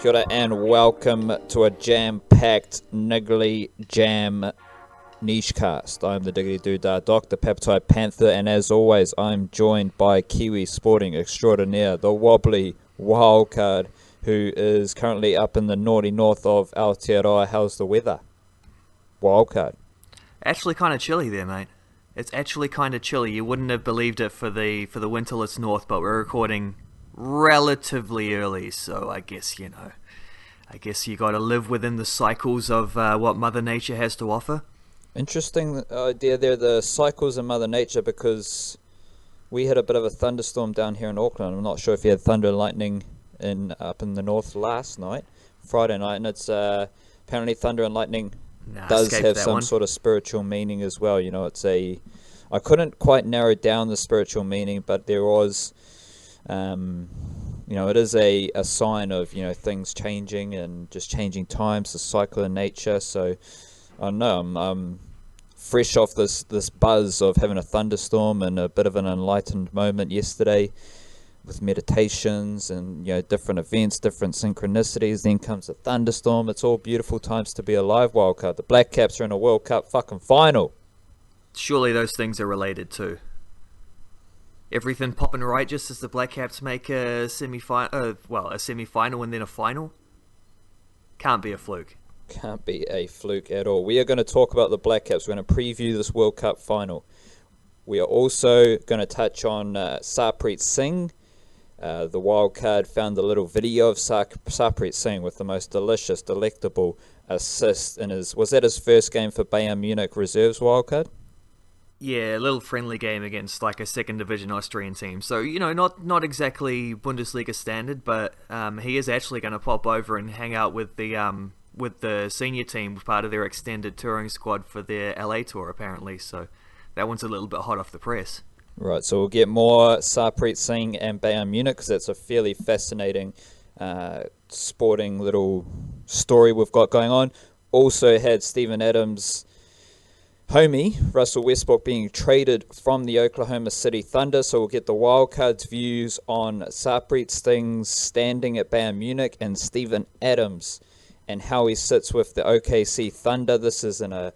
Kia ora and welcome to a jam-packed Niggly Jam Nichecast. I'm the Diggity Doodah Doc, the Peptide Panther, and as always, I'm joined by Kiwi sporting extraordinaire, the wobbly wildcard, who is currently up in the naughty north of Aotearoa. How's the weather? Wildcard. Actually kind of chilly there, mate. It's actually kind of chilly. You wouldn't have believed it for the winterless north, but we're recording relatively early, so I guess you got to live within the cycles of what Mother Nature has to offer. Interesting idea there, the cycles of Mother Nature, because we had a bit of a thunderstorm down here in Auckland. I'm not sure if you had thunder and lightning up in the north last night, Friday night, and it's apparently thunder and lightning does have some sort of spiritual meaning as well. You know, I couldn't quite narrow down the spiritual meaning, but there was, it is a sign of, things changing and just changing times, the cycle of nature. So I don't know, I'm fresh off this buzz of having a thunderstorm and a bit of an enlightened moment yesterday with meditations and different events, different synchronicities. Then comes a thunderstorm. It's all beautiful times to be alive, wildcard. The Blackcaps are in a World Cup fucking final. Surely those things are related too. Everything popping right just as the Blackcaps make a semi-final and then a final. Can't be a fluke. Can't be a fluke at all. We are going to talk about the Blackcaps. We're going to preview this World Cup final. We are also going to touch on Sarpreet Singh. The wildcard found a little video of Sarpreet Singh with the most delicious, delectable assist in was that his first game for Bayern Munich reserves, wildcard? Yeah, a little friendly game against like a second division Austrian team. So, not exactly Bundesliga standard, but he is actually going to pop over and hang out with the senior team, part of their extended touring squad for their LA tour, apparently. So that one's a little bit hot off the press. Right, so we'll get more Sarpreet Singh and Bayern Munich, because that's a fairly fascinating sporting little story we've got going on. Also had Steven Adams' homie, Russell Westbrook, being traded from the Oklahoma City Thunder, so we'll get the wildcard's views on Sarpreet Singh's standing at Bayern Munich and Steven Adams and how he sits with the OKC Thunder. This is an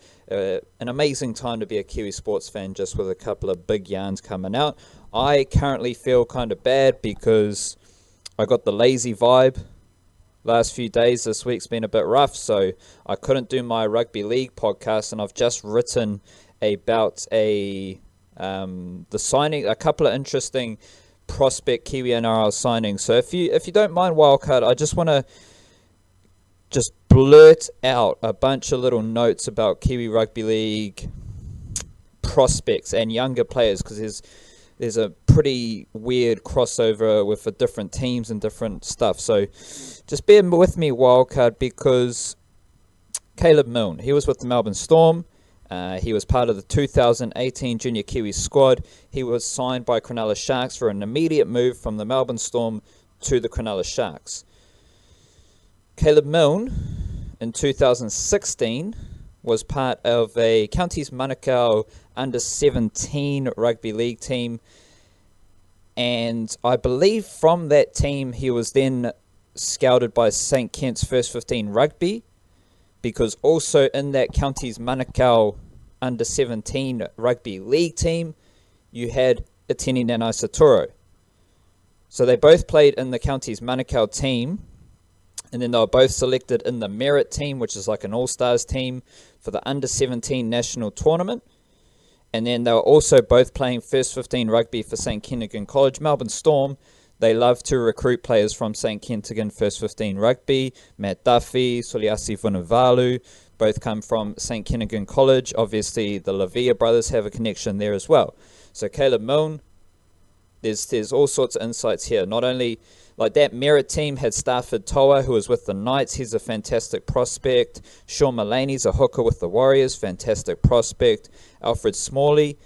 amazing time to be a Kiwi sports fan, just with a couple of big yarns coming out. I currently feel kind of bad because I got the lazy vibe last few days. This week's been a bit rough, so I couldn't do my rugby league podcast, and I've just written about the signing, a couple of interesting prospect Kiwi NRL signings. So if you don't mind, wildcard, I just want to just blurt out a bunch of little notes about Kiwi Rugby League prospects and younger players, because there's a pretty weird crossover with the different teams and different stuff. So just bear with me, wildcard, because Caleb Milne, he was with the Melbourne Storm. He was part of the 2018 Junior Kiwi squad. He was signed by Cronulla Sharks for an immediate move from the Melbourne Storm to the Cronulla Sharks. Caleb Milne, in 2016, was part of a Counties Manukau under-17 rugby league team, and I believe from that team he was then scouted by St Kitts First 15 Rugby, because also in that Counties Manukau under-17 rugby league team you had Eteni Nanai-Seturo. So they both played in the Counties Manukau team, and then they were both selected in the Merit team, which is like an all-stars team for the under-17 national tournament. And then they were also both playing first 15 rugby for St Kentigern College. Melbourne Storm, they love to recruit players from St Kentigern first 15 rugby. Matt Duffy, Soliasi Vunivalu, both come from St Kentigern College. Obviously, the Lavia brothers have a connection there as well. So Caleb Milne, there's all sorts of insights here. Not only like that Merit team had Stafford Toa, who was with the Knights. He's a fantastic prospect. Sean Mullaney's a hooker with the Warriors. Fantastic prospect. Alfred Smalley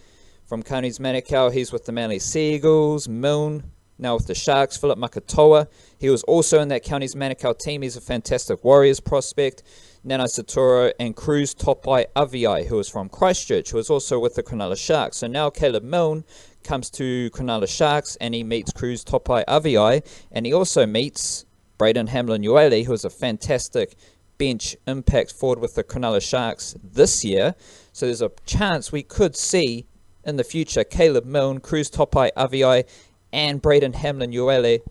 from Counties Manukau. He's with the Manly Seagulls. Milne, now with the Sharks. Philip Makatoa. He was also in that Counties Manukau team. He's a fantastic Warriors prospect. Nanai-Seturo and Cruz Topai Aviai, who is from Christchurch, who is also with the Cronulla Sharks. So now Caleb Milne comes to Cronulla Sharks and he meets Cruz Topai Aviai, and he also meets Braden Hamlin-Uele, who was a fantastic bench impact forward with the Cronulla Sharks this year. So there's a chance we could see in the future Caleb Milne, Cruz Topai Aviai, and Braden Hamlin-Uele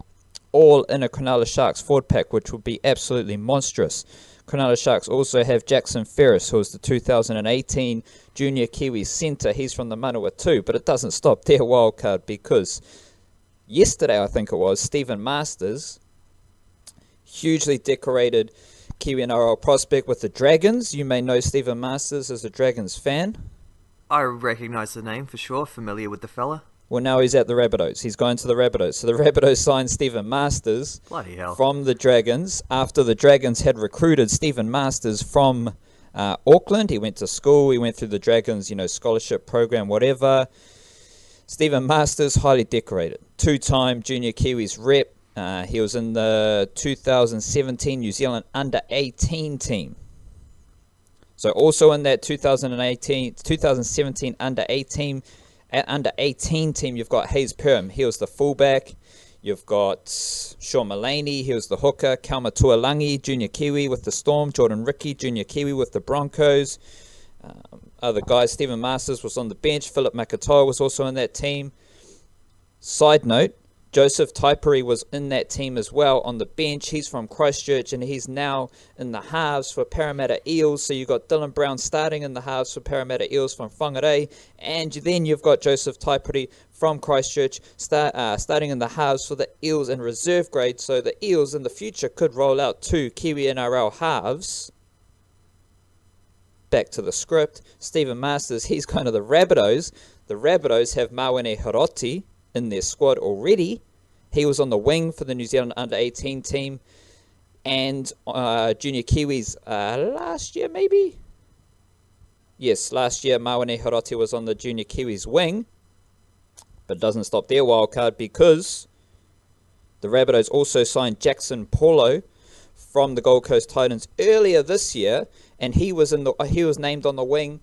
all in a Cronulla Sharks forward pack, which would be absolutely monstrous. Cronulla Sharks also have Jackson Ferris, who was the 2018 Junior Kiwi centre. He's from the Manawa too, but it doesn't stop their wildcard because yesterday, I think it was, Stephen Masters, hugely decorated Kiwi NRL prospect with the Dragons. You may know Stephen Masters as a Dragons fan. I recognise the name for sure, familiar with the fella. Well, now he's at the Rabbitohs. He's going to the Rabbitohs. So the Rabbitohs signed Stephen Masters Bloody hell. from the Dragons after the Dragons had recruited Stephen Masters from Auckland. He went to school. He went through the Dragons, scholarship program, whatever. Stephen Masters, highly decorated. Two-time Junior Kiwis rep. He was in the 2017 New Zealand Under-18 team. So also in that 2017 Under-18 team, you've got Hayes Perham. He was the fullback. You've got Sean Mullaney. He was the hooker. Kalma Tuolangi, Junior Kiwi with the Storm. Jordan Ricky, Junior Kiwi with the Broncos. Other guys, Stephen Masters was on the bench. Philip Makatoa was also in that team. Side note, Joseph Taipuri was in that team as well on the bench. He's from Christchurch and he's now in the halves for Parramatta Eels. So you've got Dylan Brown starting in the halves for Parramatta Eels from Whangarei. And then you've got Joseph Taipuri from Christchurch starting in the halves for the Eels in reserve grade. So the Eels in the future could roll out 2 Kiwi NRL halves. Back to the script. Stephen Masters, he's kind of the Rabbitohs. The Rabbitohs have Mawene Hiroti in their squad already. He was on the wing for the New Zealand Under-18 team. And Junior Kiwis last year, maybe? Yes, last year Mawene Hiroti was on the Junior Kiwis wing. But it doesn't stop their wild card because the Rabbitohs also signed Jackson Paulo from the Gold Coast Titans earlier this year. And he was named on the wing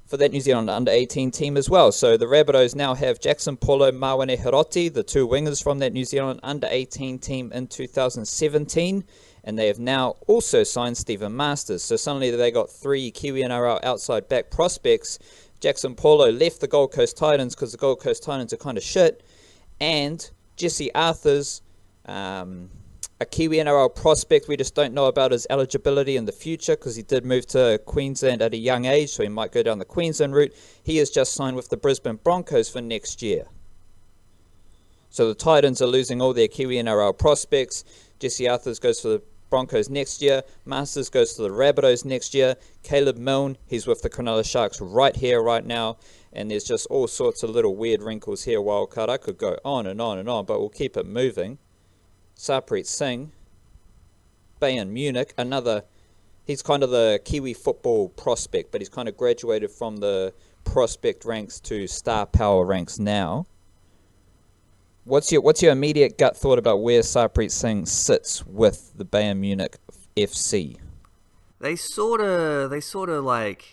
for that New Zealand Under-18 team as well. So the Rabbitohs now have Jackson Paulo, Mawene Hiroti, the 2 wingers from that New Zealand Under-18 team in 2017. And they have now also signed Stephen Masters. So suddenly they got 3 Kiwi NRL outside back prospects. Jackson Paulo left the Gold Coast Titans because the Gold Coast Titans are kind of shit. And Jesse Arthur's a Kiwi NRL prospect. We just don't know about his eligibility in the future because he did move to Queensland at a young age, so he might go down the Queensland route. He has just signed with the Brisbane Broncos for next year. So the Titans are losing all their Kiwi NRL prospects. Jesse Arthurs goes for the Broncos next year. Masters goes to the Rabbitohs next year. Caleb Milne, he's with the Cronulla Sharks right here, right now. And there's just all sorts of little weird wrinkles here, wildcard. I could go on and on and on, but we'll keep it moving. Sarpreet Singh, Bayern Munich, he's kind of the Kiwi football prospect, but he's kind of graduated from the prospect ranks to star power ranks now. What's your immediate gut thought about where Sarpreet Singh sits with the Bayern Munich FC? They sort of like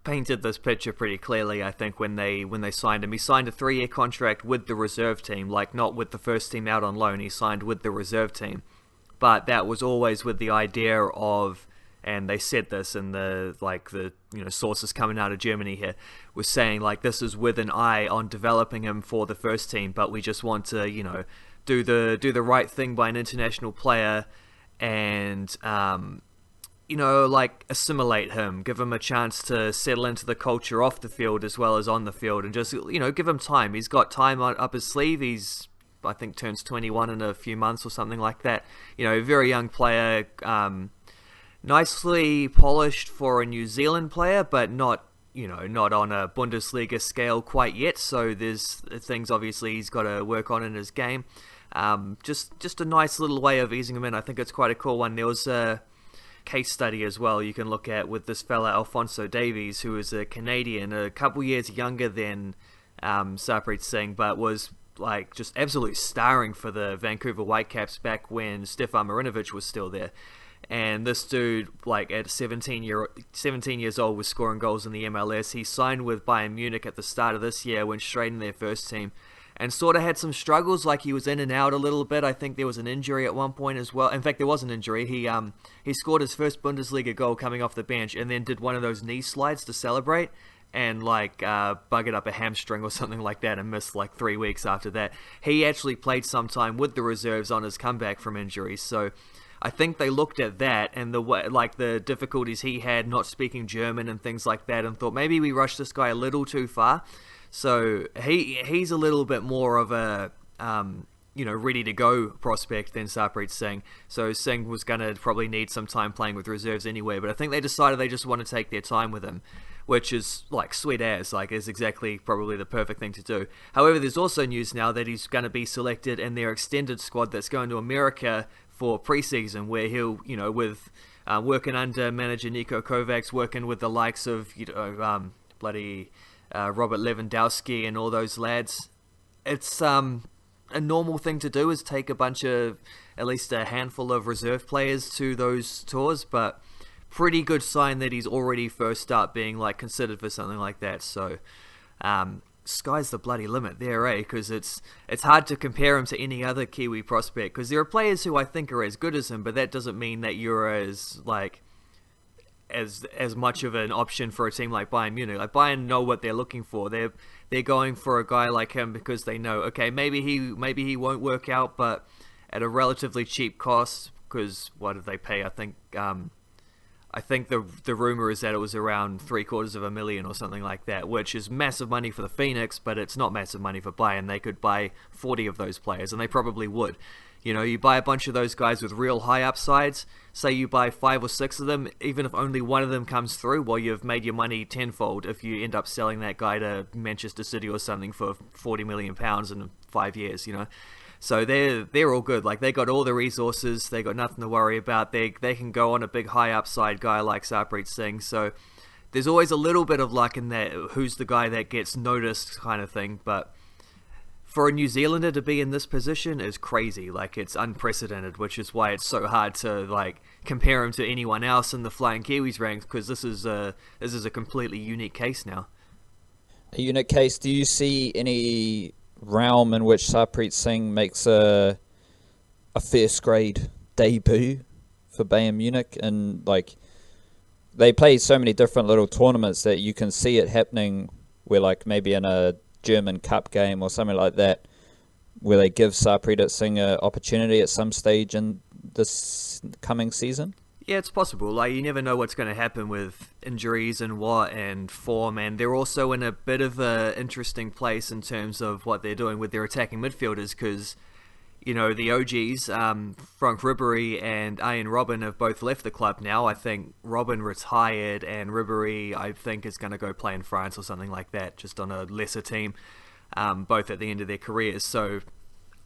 painted this picture pretty clearly, I think, when they signed him. He signed a 3-year contract with the reserve team, like not with the first team out on loan. He signed with the reserve team, but that was always with the idea of, and they said this in the sources coming out of Germany here was saying like this is with an eye on developing him for the first team, but we just want to do the right thing by an international player and assimilate him, give him a chance to settle into the culture off the field as well as on the field, and just, give him time. He's got time up his sleeve. He's, I think, turns 21 in a few months or something like that. Very young player, nicely polished for a New Zealand player, but not on a Bundesliga scale quite yet. So there's things, obviously, he's got to work on in his game. Just a nice little way of easing him in. I think it's quite a cool one. There was a case study as well you can look at with this fella Alphonso Davies, who is a Canadian, a couple years younger than Sarpreet Singh, but was like just absolutely starring for the Vancouver Whitecaps back when Stefan Marinovic was still there. And this dude, like at 17 years old, was scoring goals in the MLS. He signed with Bayern Munich at the start of this year, went straight in their first team, and sort of had some struggles, like he was in and out a little bit. I think there was an injury at one point as well. In fact, there was an injury. He scored his first Bundesliga goal coming off the bench and then did one of those knee slides to celebrate and buggered up a hamstring or something like that and missed like 3 weeks after that. He actually played some time with the reserves on his comeback from injuries, so I think they looked at that and the difficulties he had not speaking German and things like that and thought maybe we rushed this guy a little too far. So he's a little bit more of a ready to go prospect than Sarpreet Singh. So Singh was going to probably need some time playing with reserves anyway, but I think they decided they just want to take their time with him, which is like sweet as, like is exactly probably the perfect thing to do. However, there's also news now that he's going to be selected in their extended squad that's going to America for preseason, where he'll, with working under manager Niko Kovacs, working with the likes of Robert Lewandowski and all those lads. It's a normal thing to do is take a bunch of, at least a handful of reserve players to those tours, but pretty good sign that he's already first up being like considered for something like that. So sky's the bloody limit there, because it's hard to compare him to any other Kiwi prospect, because there are players who I think are as good as him, but that doesn't mean that you're as much of an option for a team like Bayern Munich. Like Bayern know what they're looking for. They're going for a guy like him because they know, okay, maybe he won't work out, but at a relatively cheap cost. Because what did they pay? I think the rumor is that it was around $750,000 or something like that, which is massive money for the Phoenix, but it's not massive money for Bayern. They could buy 40 of those players, and they probably would. You buy a bunch of those guys with real high upsides, say you buy 5 or 6 of them, even if only one of them comes through, well, you've made your money tenfold if you end up selling that guy to Manchester City or something for £40 million in 5 years, So they're all good. Like, they got all the resources, they got nothing to worry about. They can go on a big high upside guy like Sarpreet Singh. So there's always a little bit of luck in that, who's the guy that gets noticed kind of thing, but for a New Zealander to be in this position is crazy. Like, it's unprecedented, which is why it's so hard to compare him to anyone else in the Flying Kiwis ranks, because this is a completely unique case now. A unique case. Do you see any realm in which Sarpreet Singh makes a first grade debut for Bayern Munich? And they play so many different little tournaments that you can see it happening, where maybe in a German Cup game or something like that, where they give Sarpreet Singh an opportunity at some stage in this coming season? Yeah, it's possible. You never know what's going to happen with injuries and form, and they're also in a bit of an interesting place in terms of what they're doing with their attacking midfielders, because the OGs, Frank Ribéry and Arjen Robben, have both left the club now. I think Robben retired, and Ribéry, I think, is going to go play in France or something like that, just on a lesser team, both at the end of their careers. So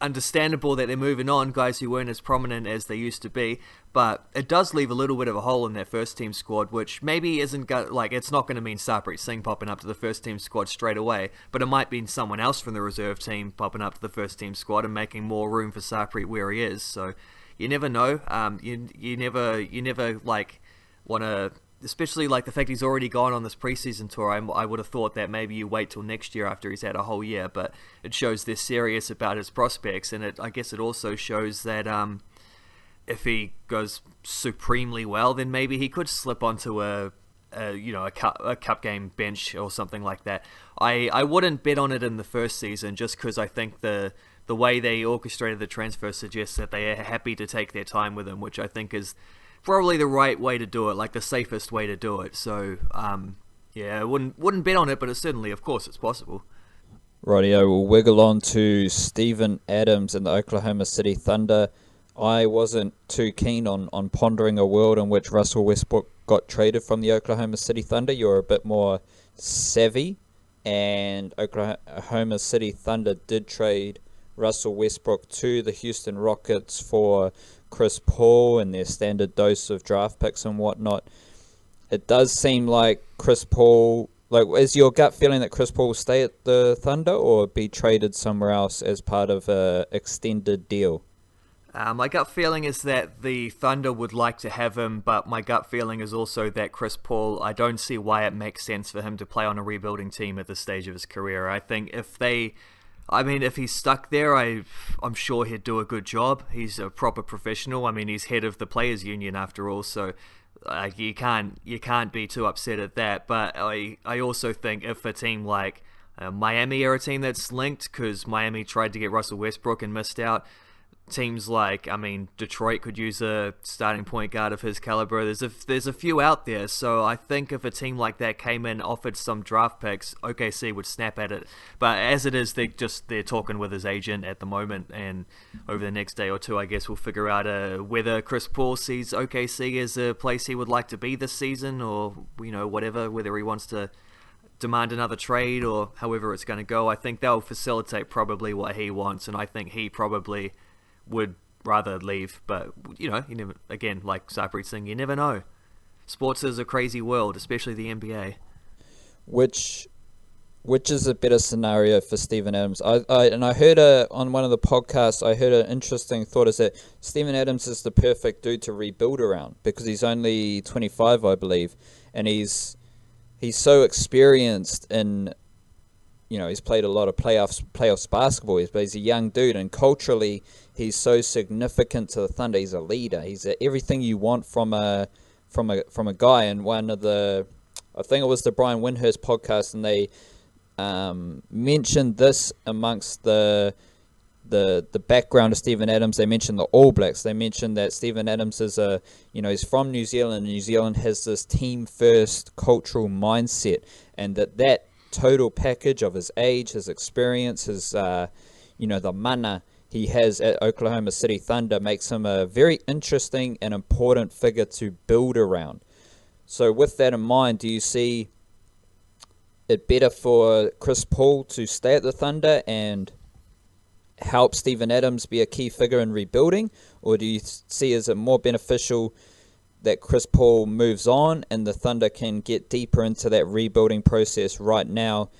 understandable that they're moving on, guys who weren't as prominent as they used to be, but it does leave a little bit of a hole in their first team squad, which maybe it's not going to mean Sarpreet Singh popping up to the first team squad straight away, but it might mean someone else from the reserve team popping up to the first team squad and making more room for Sarpreet where he is. So you never know. You never want to, especially the fact he's already gone on this preseason tour. I would have thought that maybe you wait till next year after he's had a whole year, but it shows they're serious about his prospects, and I guess it also shows that if he goes supremely well, then maybe he could slip onto a cup game bench or something like that. I wouldn't bet on it in the first season, just because I think the way they orchestrated the transfer suggests that they are happy to take their time with him, which I think is probably the right way to do it, the safest way to do it. So I wouldn't bet on it, but it's certainly, of course, it's possible. Rightio, we'll wiggle on to Steven Adams and the Oklahoma City Thunder. I wasn't too keen on pondering a world in which Russell Westbrook got traded from the Oklahoma City Thunder. You're a bit more savvy, and Oklahoma City Thunder did trade Russell Westbrook to the Houston Rockets for Chris Paul and their standard dose of draft picks and whatnot. It does seem like Chris Paul, is your gut feeling that Chris Paul will stay at the Thunder or be traded somewhere else as part of a extended deal? My gut feeling is that the Thunder would like to have him, but my gut feeling is also that Chris Paul, I don't see why it makes sense for him to play on a rebuilding team at this stage of his career. I think if they I mean, if he's stuck there, I'm sure he'd do a good job. He's a proper professional. I mean, he's head of the players' union after all, so you can't be too upset at that. But I also think if a team like Miami are a team that's linked, because Miami tried to get Russell Westbrook and missed out. Teams like, I mean, Detroit could use a starting point guard of his caliber. There's a few out there, so I think if a team like that came in, offered some draft picks, OKC would snap at it. But as it is, they're talking with his agent at the moment, and over the next day or two, I guess we'll figure out whether Chris Paul sees OKC as a place he would like to be this season, or whatever, whether he wants to demand another trade or however it's going to go. I think they'll facilitate probably what he wants, and I think he probably would rather leave, but you never, again, like Sarpreet Singh, you never know. Sports is a crazy world, especially the NBA. Which is a better scenario for Steven Adams? I heard on one of the podcasts, I heard an interesting thought, is that Steven Adams is the perfect dude to rebuild around because he's only 25, I believe, and he's so experienced in, he's played a lot of playoffs basketball, but he's a young dude, and culturally, he's so significant to the Thunder. He's a leader. He's everything you want from a guy. And one of I think it was the Brian Windhurst podcast, and they mentioned this amongst the background of Steven Adams. They mentioned the All Blacks. They mentioned that Steven Adams is he's from New Zealand, and New Zealand has this team first cultural mindset, and that total package of his age, his experience, his the mana he has at Oklahoma City Thunder makes him a very interesting and important figure to build around. So with that in mind, do you see it better for Chris Paul to stay at the Thunder and help Steven Adams be a key figure in rebuilding, or do you see is it more beneficial that Chris Paul moves on and the Thunder can get deeper into that rebuilding process right now?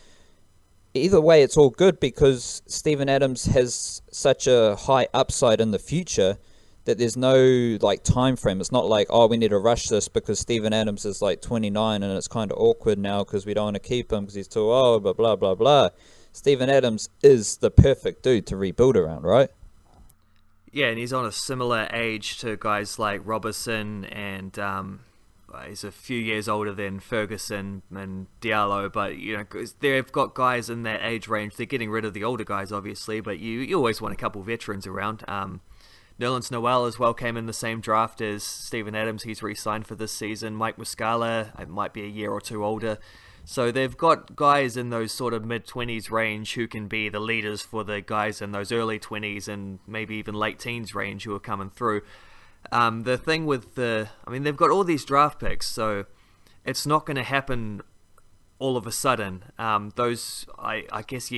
Either way, it's all good because Steven Adams has such a high upside in the future that there's no time frame. It's not like, we need to rush this because Steven Adams is 29 and it's kind of awkward now because we don't want to keep him because he's too old, blah, blah, blah, blah. Steven Adams is the perfect dude to rebuild around, right? Yeah, and he's on a similar age to guys like Robertson, and he's a few years older than Ferguson and Diallo, but they've got guys in that age range. They're getting rid of the older guys, obviously, but you always want a couple veterans around. Nerlens Noel as well came in the same draft as Steven Adams. He's re-signed for this season. Mike Muscala, it might be a year or two older. So they've got guys in those sort of mid-20s range who can be the leaders for the guys in those early 20s and maybe even late teens range who are coming through. The thing with they've got all these draft picks, so it's not going to happen all of a sudden. I guess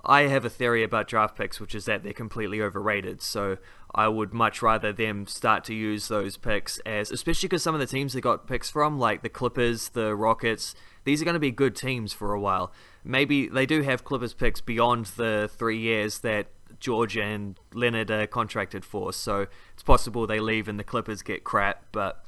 I have a theory about draft picks, which is that they're completely overrated. So I would much rather them start to use those picks especially because some of the teams they got picks from, like the Clippers, the Rockets, these are going to be good teams for a while. Maybe they do have Clippers picks beyond the 3 years that George and Leonard are contracted for, so it's possible they leave and the Clippers get crap, but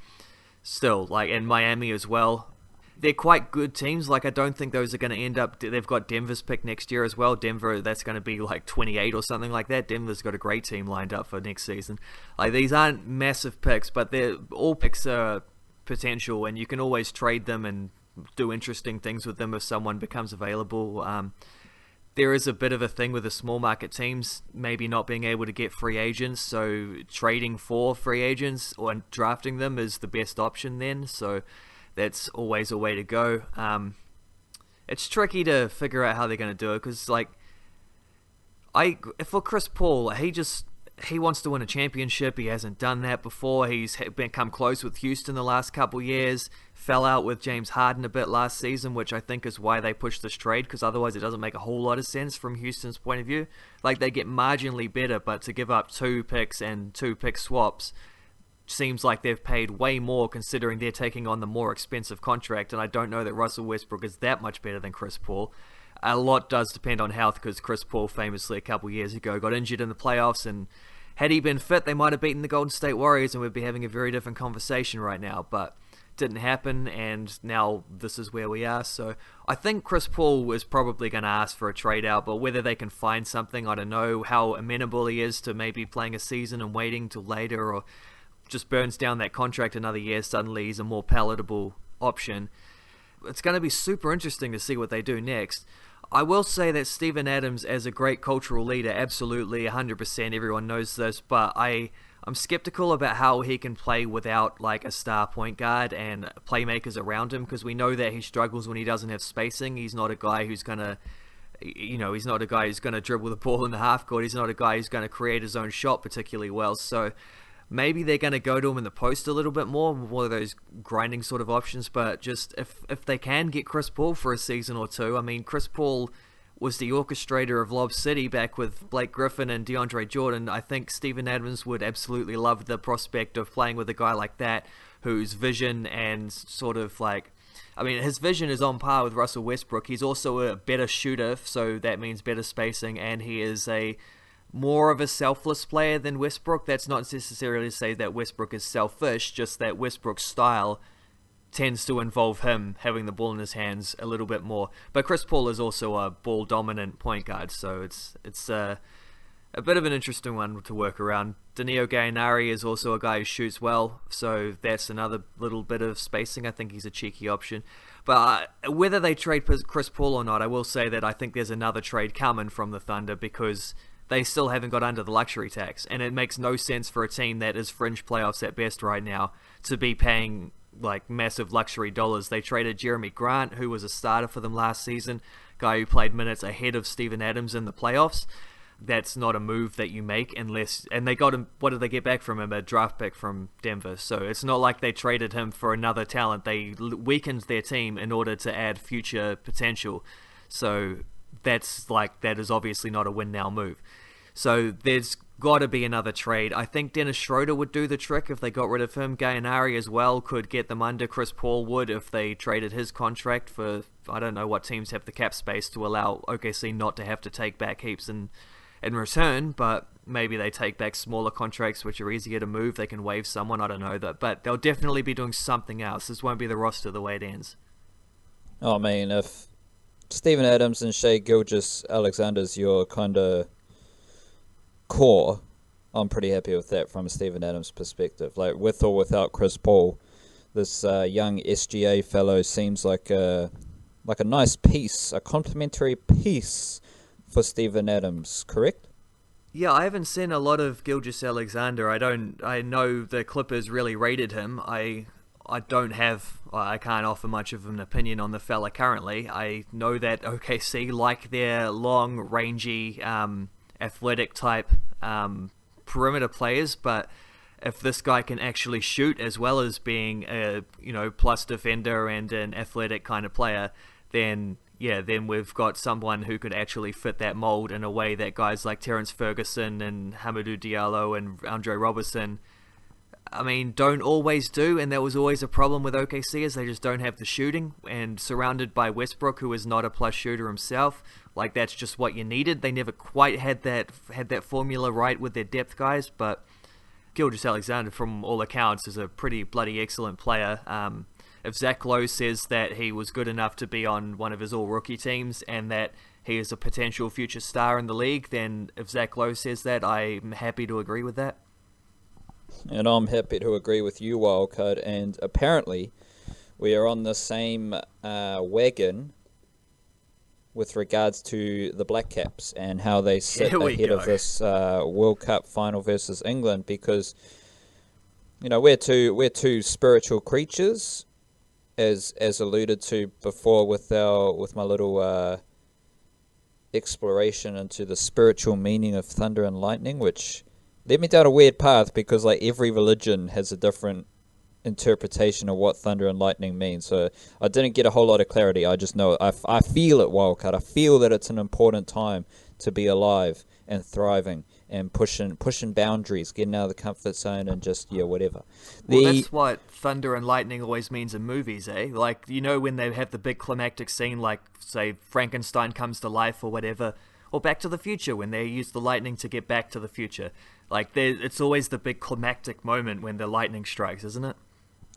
still, in Miami as well, they're quite good teams. I don't think those are going to end up. They've got Denver's pick next year as well. Denver, that's going to be 28 or something like that. Denver's got a great team lined up for next season. These aren't massive picks, but all picks are potential, and you can always trade them and do interesting things with them if someone becomes available. There is a bit of a thing with the small market teams maybe not being able to get free agents, so trading for free agents or drafting them is the best option then. So that's always a way to go. It's tricky to figure out how they're going to do it because, for Chris Paul, he wants to win a championship. He hasn't done that before. He's come close with Houston the last couple years. Fell out with James Harden a bit last season, which I think is why they pushed this trade, because otherwise it doesn't make a whole lot of sense from Houston's point of view. They get marginally better, but to give up 2 picks and 2 pick swaps seems like they've paid way more considering they're taking on the more expensive contract, and I don't know that Russell Westbrook is that much better than Chris Paul. A lot does depend on health, because Chris Paul famously a couple years ago got injured in the playoffs, and had he been fit, they might have beaten the Golden State Warriors and we'd be having a very different conversation right now. But didn't happen, and now this is where we are. So I think Chris Paul is probably going to ask for a trade out, but whether they can find something, I don't know how amenable he is to maybe playing a season and waiting till later, or just burns down that contract another year, suddenly he's a more palatable option. It's going to be super interesting to see what they do next. I will say that Steven Adams, as a great cultural leader, absolutely 100%, everyone knows this, but I'm skeptical about how he can play without like a star point guard and playmakers around him, because we know that he struggles when he doesn't have spacing. He's not a guy who's going to, he's not a guy who's going to dribble the ball in the half court. He's not a guy who's going to create his own shot particularly well. So maybe they're going to go to him in the post a little bit more of those grinding sort of options. But just if they can get Chris Paul for a season or two, I mean, Chris Paul was the orchestrator of Lob City back with Blake Griffin and DeAndre Jordan. I think Steven Adams would absolutely love the prospect of playing with a guy like that, whose vision and sort of like, I mean, his vision is on par with Russell Westbrook. He's also a better shooter, so that means better spacing, and he is more of a selfless player than Westbrook. That's not necessarily to say that Westbrook is selfish, just that Westbrook's style tends to involve him having the ball in his hands a little bit more. But Chris Paul is also a ball-dominant point guard, so it's a bit of an interesting one to work around. Danilo Gallinari is also a guy who shoots well, so that's another little bit of spacing. I think he's a cheeky option. But whether they trade Chris Paul or not, I will say that I think there's another trade coming from the Thunder, because they still haven't got under the luxury tax, and it makes no sense for a team that is fringe playoffs at best right now to be paying like massive luxury dollars. They traded Jeremy Grant, who was a starter for them last season, guy who played minutes ahead of Steven Adams in the playoffs. That's not a move that you make unless, and they got him, what did they get back from him? A draft pick from Denver. So it's not like they traded him for another talent. They weakened their team in order to add future potential. So that is obviously not a win now move. So there's got to be another trade. I think Dennis Schroeder would do the trick if they got rid of him. Gallinari as well could get them under. Chris Paul would if they traded his contract for, I don't know what teams have the cap space to allow OKC not to have to take back heaps in return, but maybe they take back smaller contracts which are easier to move. They can waive someone, I don't know that, but they'll definitely be doing something else. This won't be the roster the way it ends. I mean, if Steven Adams and Shai Gilgeous-Alexander's your kind of core, I'm pretty happy with that from a Steven Adams perspective. Like, with or without Chris Paul, this young SGA fellow seems like a nice piece, a complementary piece for Steven Adams, correct? Yeah, I haven't seen a lot of Gilgeous-Alexander. I know the Clippers really rated him. I can't offer much of an opinion on the fella currently. I know that OKC like their long, rangy, athletic type perimeter players, but if this guy can actually shoot as well as being a plus defender and an athletic kind of player, then we've got someone who could actually fit that mold in a way that guys like Terrence Ferguson and Hamidou Diallo and Andre Robertson, I mean, don't always do, and that was always a problem with OKC, is they just don't have the shooting, and surrounded by Westbrook, who is not a plus shooter himself, like that's just what you needed. They never quite had that formula right with their depth guys, but Gilgeous-Alexander, from all accounts, is a pretty bloody excellent player. If Zach Lowe says that he was good enough to be on one of his all-rookie teams and that he is a potential future star in the league, then if Zach Lowe says that, I'm happy to agree with that. And I'm happy to agree with you, Wildcard. And apparently, we are on the same wagon with regards to the Blackcaps and how they sit ahead of this World Cup final versus England. Because, we're two spiritual creatures, as alluded to before with my little exploration into the spiritual meaning of thunder and lightning, which led me down a weird path, because like every religion has a different interpretation of what thunder and lightning means. So I didn't get a whole lot of clarity. I just know I feel it, Wildcard. I feel that it's an important time to be alive and thriving and pushing boundaries, getting out of the comfort zone, and just whatever. Well, that's what thunder and lightning always means in movies, eh? Like, when they have the big climactic scene, like say Frankenstein comes to life or whatever, or Back to the Future when they use the lightning to get back to the future. Like, it's always the big climactic moment when the lightning strikes, isn't it?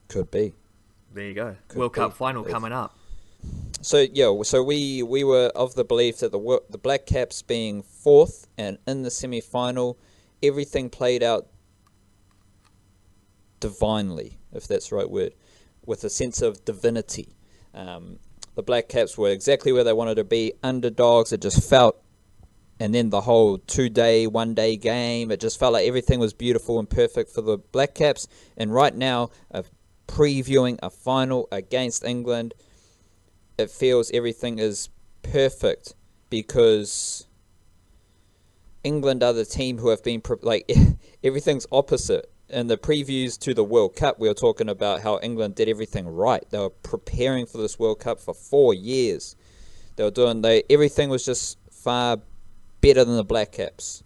Could be. There you go. World Cup final coming up. So we were of the belief that the Black Caps being fourth and in the semi-final, everything played out divinely, if that's the right word, with a sense of divinity. The Black Caps were exactly where they wanted to be, underdogs. It just felt, and then the whole 1-day game, it just felt like everything was beautiful and perfect for the Black Caps. And right now, previewing a final against England, it feels everything is perfect because England are the team who have been everything's opposite. In the previews to the World Cup, we were talking about how England did everything right. They were preparing for this World Cup for 4 years. Everything was just far better than the Black Caps.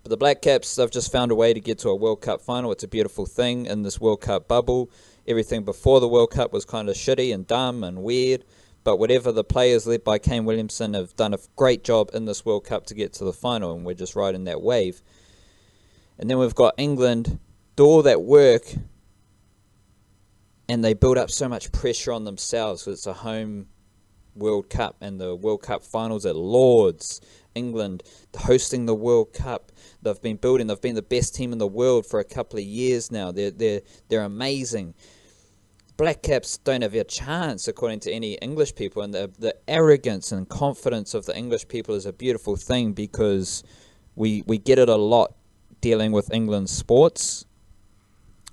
But the Black Caps, they've just found a way to get to a World Cup final. It's a beautiful thing in this World Cup bubble. Everything before the World Cup was kind of shitty and dumb and weird. But whatever, the players led by Kane Williamson have done a great job in this World Cup to get to the final, and we're just riding that wave. And then we've got England do all that work, and they build up so much pressure on themselves because it's a home World Cup, and the World Cup finals at Lords. England hosting the World Cup. They've been the best team in the world for a couple of years now. They're amazing. Black Caps don't have a chance, according to any English people, and the arrogance and confidence of the English people is a beautiful thing because we get it a lot dealing with England sports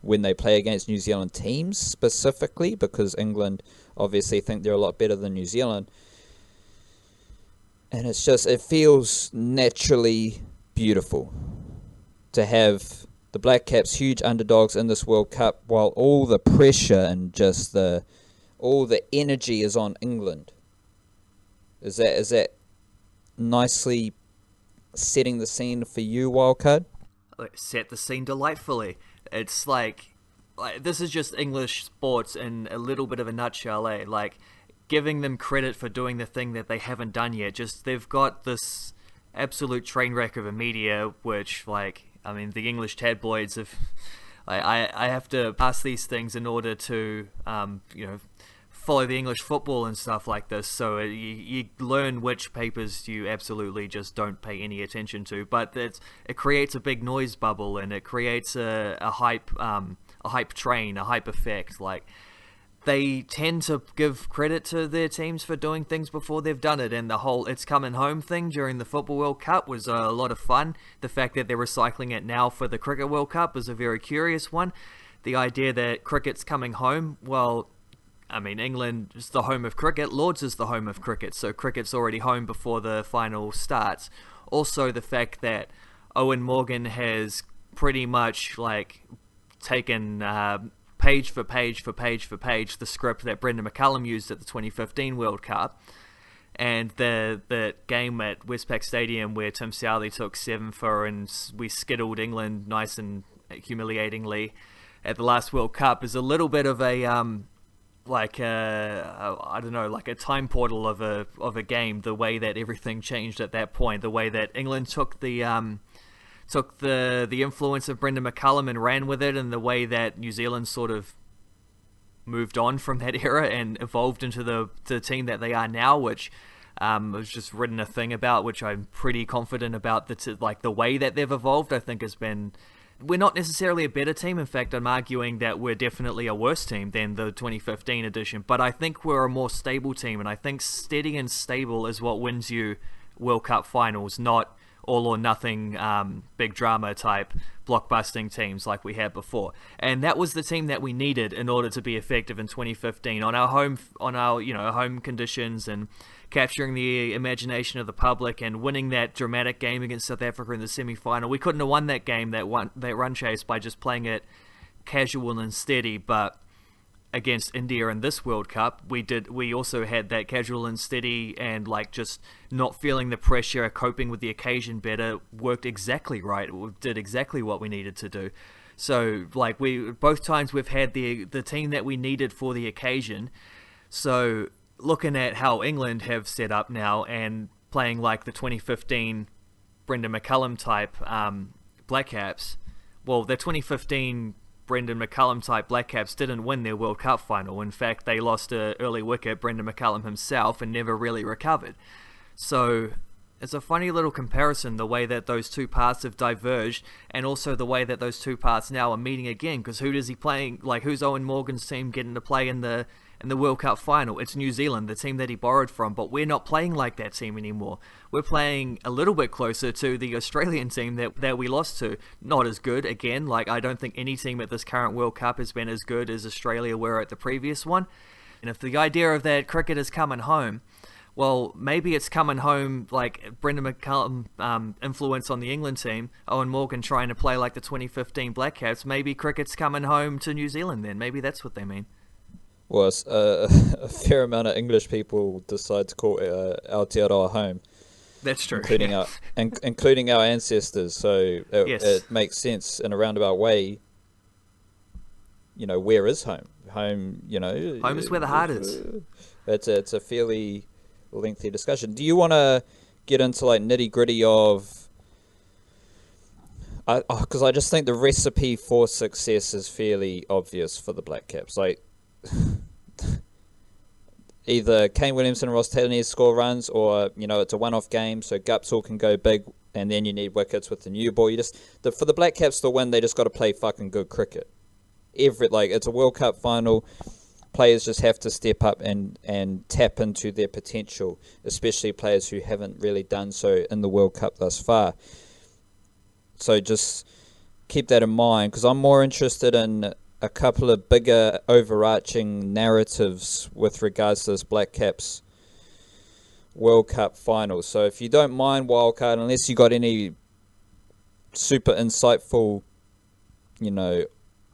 when they play against New Zealand teams specifically, because England obviously think they're a lot better than New Zealand. And it feels naturally beautiful to have the Black Caps huge underdogs in this World Cup while all the pressure and just all the energy is on England. Is that nicely setting the scene for you, Wildcard? Set the scene delightfully. It's like this is just English sports in a little bit of a nutshell, eh? Like, giving them credit for doing the thing that they haven't done yet. Just, they've got this absolute train wreck of a media, which, the English tabloids have... I have to pass these things in order to, follow the English football and stuff like this. So you learn which papers you absolutely just don't pay any attention to. But it creates a big noise bubble, and it creates a hype train, a hype effect. Like, they tend to give credit to their teams for doing things before they've done it, and the whole "it's coming home" thing during the Football World Cup was a lot of fun. The fact that they're recycling it now for the Cricket World Cup is a very curious one. The idea that cricket's coming home, well, England is the home of cricket, Lords is the home of cricket, so cricket's already home before the final starts. Also, the fact that Owen Morgan has pretty much, taken... page for page for page for page the script that Brendan McCullum used at the 2015 World Cup, and the game at Westpac Stadium where Tim Southey took 7 for and we skittled England nice and humiliatingly at the last World Cup is a little bit of a a time portal of a game. The way that everything changed at that point, the way that England took the influence of Brendan McCullum and ran with it, and the way that New Zealand sort of moved on from that era and evolved into the team that they are now, which I've just written a thing about, which I'm pretty confident about. The way that they've evolved, I think, has been... We're not necessarily a better team. In fact, I'm arguing that we're definitely a worse team than the 2015 edition, but I think we're a more stable team, and I think steady and stable is what wins you World Cup finals, not all or nothing big drama type blockbusting teams like we had before. And that was the team that we needed in order to be effective in 2015 on our home conditions, and capturing the imagination of the public and winning that dramatic game against South Africa in the semi-final. We couldn't have won that game, that run chase, by just playing it casual and steady, but against India in this World Cup, we also had that casual and steady, and just not feeling the pressure, coping with the occasion better, worked exactly right. It did exactly what we needed to do. So both times we've had the team that we needed for the occasion. So looking at how England have set up now and playing like the 2015 Brendan McCullum type Blackcaps, well, the 2015 Brendan McCullum type Blackcaps didn't win their World Cup final. In fact, they lost an early wicket, Brendan McCullum himself, and never really recovered. So it's a funny little comparison, the way that those two parts have diverged, and also the way that those two parts now are meeting again. Because who does he playing? Like, who's Owen Morgan's team getting to play in the World Cup final? It's New Zealand, the team that he borrowed from. But we're not playing like that team anymore. We're playing a little bit closer to the Australian team that we lost to. Not as good, again. Like, I don't think any team at this current World Cup has been as good as Australia were at the previous one. And if the idea of that cricket is coming home, well, maybe it's coming home like Brendan McCullum influence on the England team, Owen Morgan trying to play like the 2015 Blackcaps. Maybe cricket's coming home to New Zealand then. Maybe that's what they mean. Well, a fair amount of English people decide to call Aotearoa home. That's true. Including our ancestors. So yes. It makes sense in a roundabout way. You know, where is home? Home, you know... Home is where the heart is. It's a fairly lengthy discussion. Do you want to get into like nitty-gritty of... Because I just think the recipe for success is fairly obvious for the Blackcaps. Like... either Kane Williamson and Ross Taylor need to score runs, or it's a one-off game, so Gupsall can go big, and then you need wickets with the new ball. For the Blackcaps to win, they just got to play fucking good cricket. It's a World Cup final. Players just have to step up and tap into their potential, especially players who haven't really done so in the World Cup thus far. So just keep that in mind, because I'm more interested in a couple of bigger overarching narratives with regards to this Blackcaps World Cup final. So if you don't mind, Wildcard, unless you got any super insightful,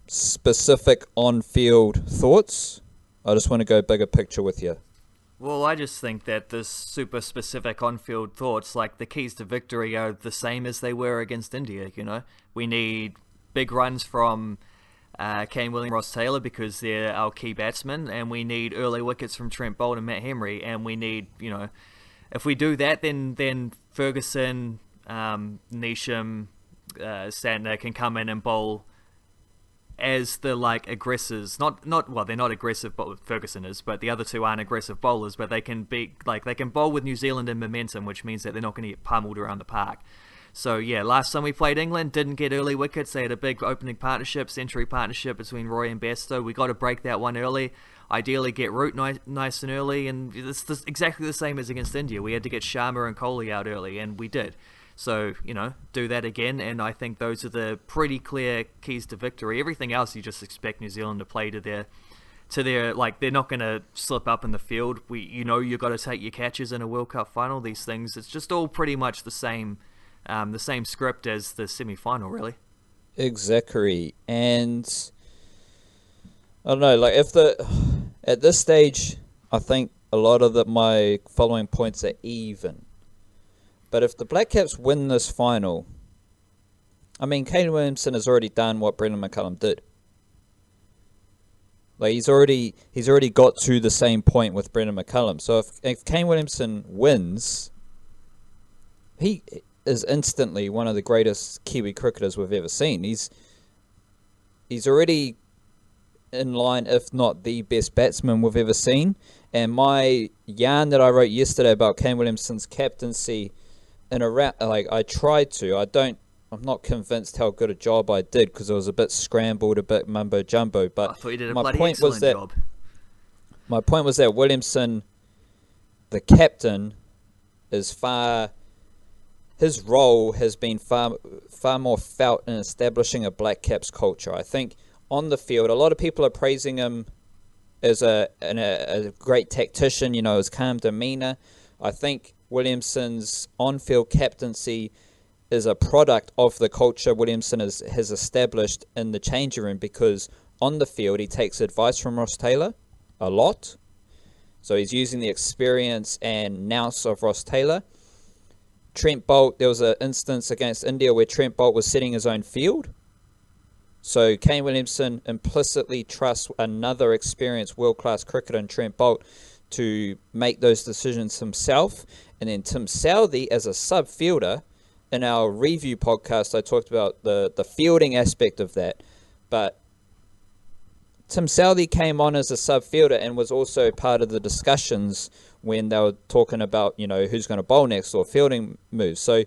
specific on-field thoughts, I just want to go bigger picture with you. Well, I just think that this super specific on-field thoughts, like the keys to victory, are the same as they were against India. We need big runs from Kane Williams, Ross Taylor, because they're our key batsmen, and we need early wickets from Trent Boult and Matt Henry, and we need, if we do that, then Ferguson, Neesham, Santner can come in and bowl as the aggressors. Well, they're not aggressive, but Ferguson is, but the other two aren't aggressive bowlers, but they can they can bowl with New Zealand in momentum, which means that they're not going to get pummeled around the park. So, yeah, last time we played England, didn't get early wickets. They had a big opening partnership, century partnership between Roy and Bairstow. We got to break that one early. Ideally, get Root nice and early. And it's exactly the same as against India. We had to get Sharma and Kohli out early, and we did. So, do that again. And I think those are the pretty clear keys to victory. Everything else, you just expect New Zealand to play to their they're not going to slip up in the field. You've got to take your catches in a World Cup final. These things, it's just all pretty much the same script as the semi-final, really. Exactly. And I don't know, at this stage, I think a lot of my following points are even. But if the Blackcaps win this final, I mean, Kane Williamson has already done what Brendan McCullum did. He's already got to the same point with Brendan McCullum. So if Kane Williamson wins, he is instantly one of the greatest Kiwi cricketers we've ever seen. He's already in line, if not the best batsman we've ever seen. And my yarn that I wrote yesterday about Kane Williamson's captaincy in a round, I'm not convinced how good a job I did, because it was a bit scrambled, a bit mumbo jumbo. But I thought you did a bloody excellent job. My point was that Williamson, the captain, his role has been far more felt in establishing a Blackcaps culture. I think on the field, a lot of people are praising him as a great tactician, his calm demeanour. I think Williamson's on-field captaincy is a product of the culture Williamson has established in the changing room, because on the field he takes advice from Ross Taylor a lot. So he's using the experience and nous of Ross Taylor. Trent Boult, there was an instance against India where Trent Boult was setting his own field. So Kane Williamson implicitly trusts another experienced world-class cricketer in Trent Boult to make those decisions himself. And then Tim Southee, as a sub-fielder, in our review podcast, I talked about the fielding aspect of that. But Tim Southey came on as a sub fielder and was also part of the discussions when they were talking about, who's going to bowl next or fielding moves. So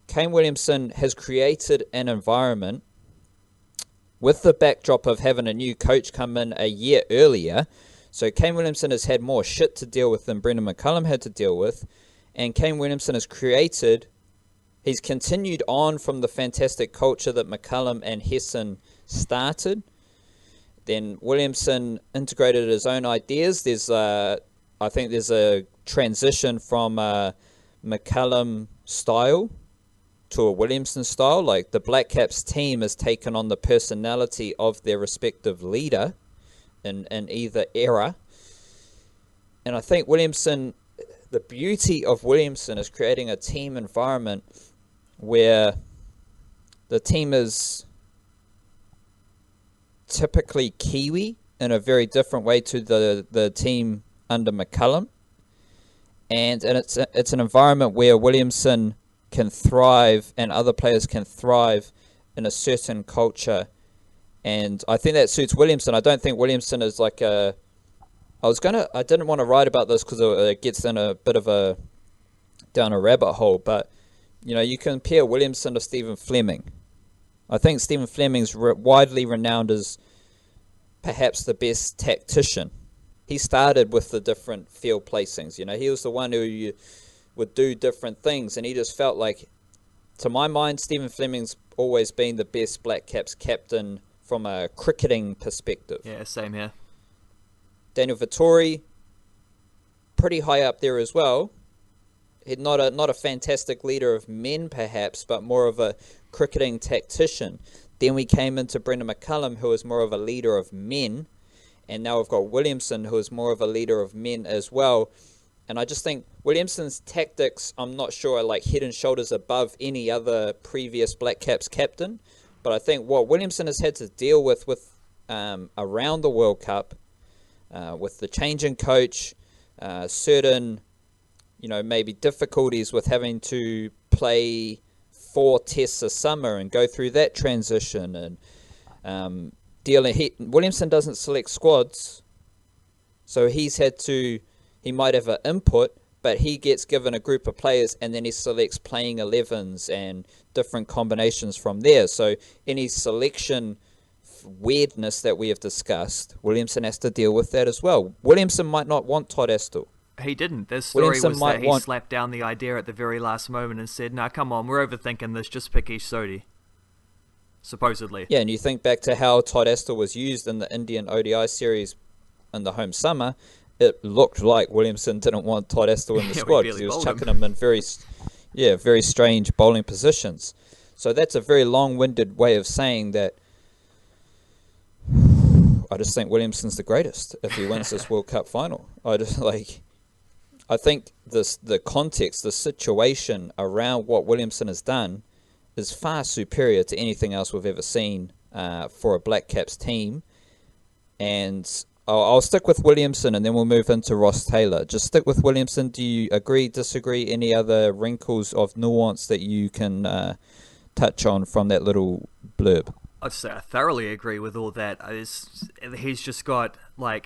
Kane Williamson has created an environment with the backdrop of having a new coach come in a year earlier. So Kane Williamson has had more shit to deal with than Brendan McCullum had to deal with. And Kane Williamson he's continued on from the fantastic culture that McCullum and Hessen started. Then Williamson integrated his own ideas. I think there's a transition from McCullum style to a Williamson style. Like the Blackcaps team has taken on the personality of their respective leader in either era. And I think the beauty of Williamson is creating a team environment where the team is typically Kiwi in a very different way to the team under McCullum. And it's an environment where Williamson can thrive and other players can thrive in a certain culture. And I think that suits Williamson. I don't think Williamson is like I didn't want to write about this because it gets in a bit of down a rabbit hole, but you compare Williamson to Stephen Fleming. I think Stephen Fleming's widely renowned as perhaps the best tactician. He started with the different field placings. He was the one who would do different things, and he just felt like, to my mind, Stephen Fleming's always been the best Blackcaps captain from a cricketing perspective. Yeah, same here. Daniel Vettori, pretty high up there as well. He's not a fantastic leader of men, perhaps, but more of a cricketing tactician. Then we came into Brendan McCullum, who is more of a leader of men. And now we've got Williamson, who is more of a leader of men as well. And I just think Williamson's tactics, I'm not sure, are like head and shoulders above any other previous Blackcaps captain. But I think what Williamson has had to deal with around the World Cup, with the change in coach, certain, maybe difficulties with having to play 4 tests a summer and go through that transition, and Williamson doesn't select squads, so he might have an input, but he gets given a group of players and then he selects playing 11s and different combinations from there. So any selection weirdness that we have discussed, Williamson has to deal with that as well. Williamson might not want Todd Astle. He didn't. This story was that he slapped down the idea at the very last moment and said, "No, come on, we're overthinking this, just pick Ish Sodhi." Supposedly. Yeah, and you think back to how Todd Astle was used in the Indian ODI series in the home summer, it looked like Williamson didn't want Todd Astle in the squad because he was chucking him in very strange bowling positions. So that's a very long-winded way of saying that I just think Williamson's the greatest if he wins this World Cup final. I think the context, the situation around what Williamson has done is far superior to anything else we've ever seen for a Blackcaps team. And I'll stick with Williamson and then we'll move into Ross Taylor. Just stick with Williamson. Do you agree, disagree, any other wrinkles of nuance that you can touch on from that little blurb? I'd say I thoroughly agree with all that. He's just got, I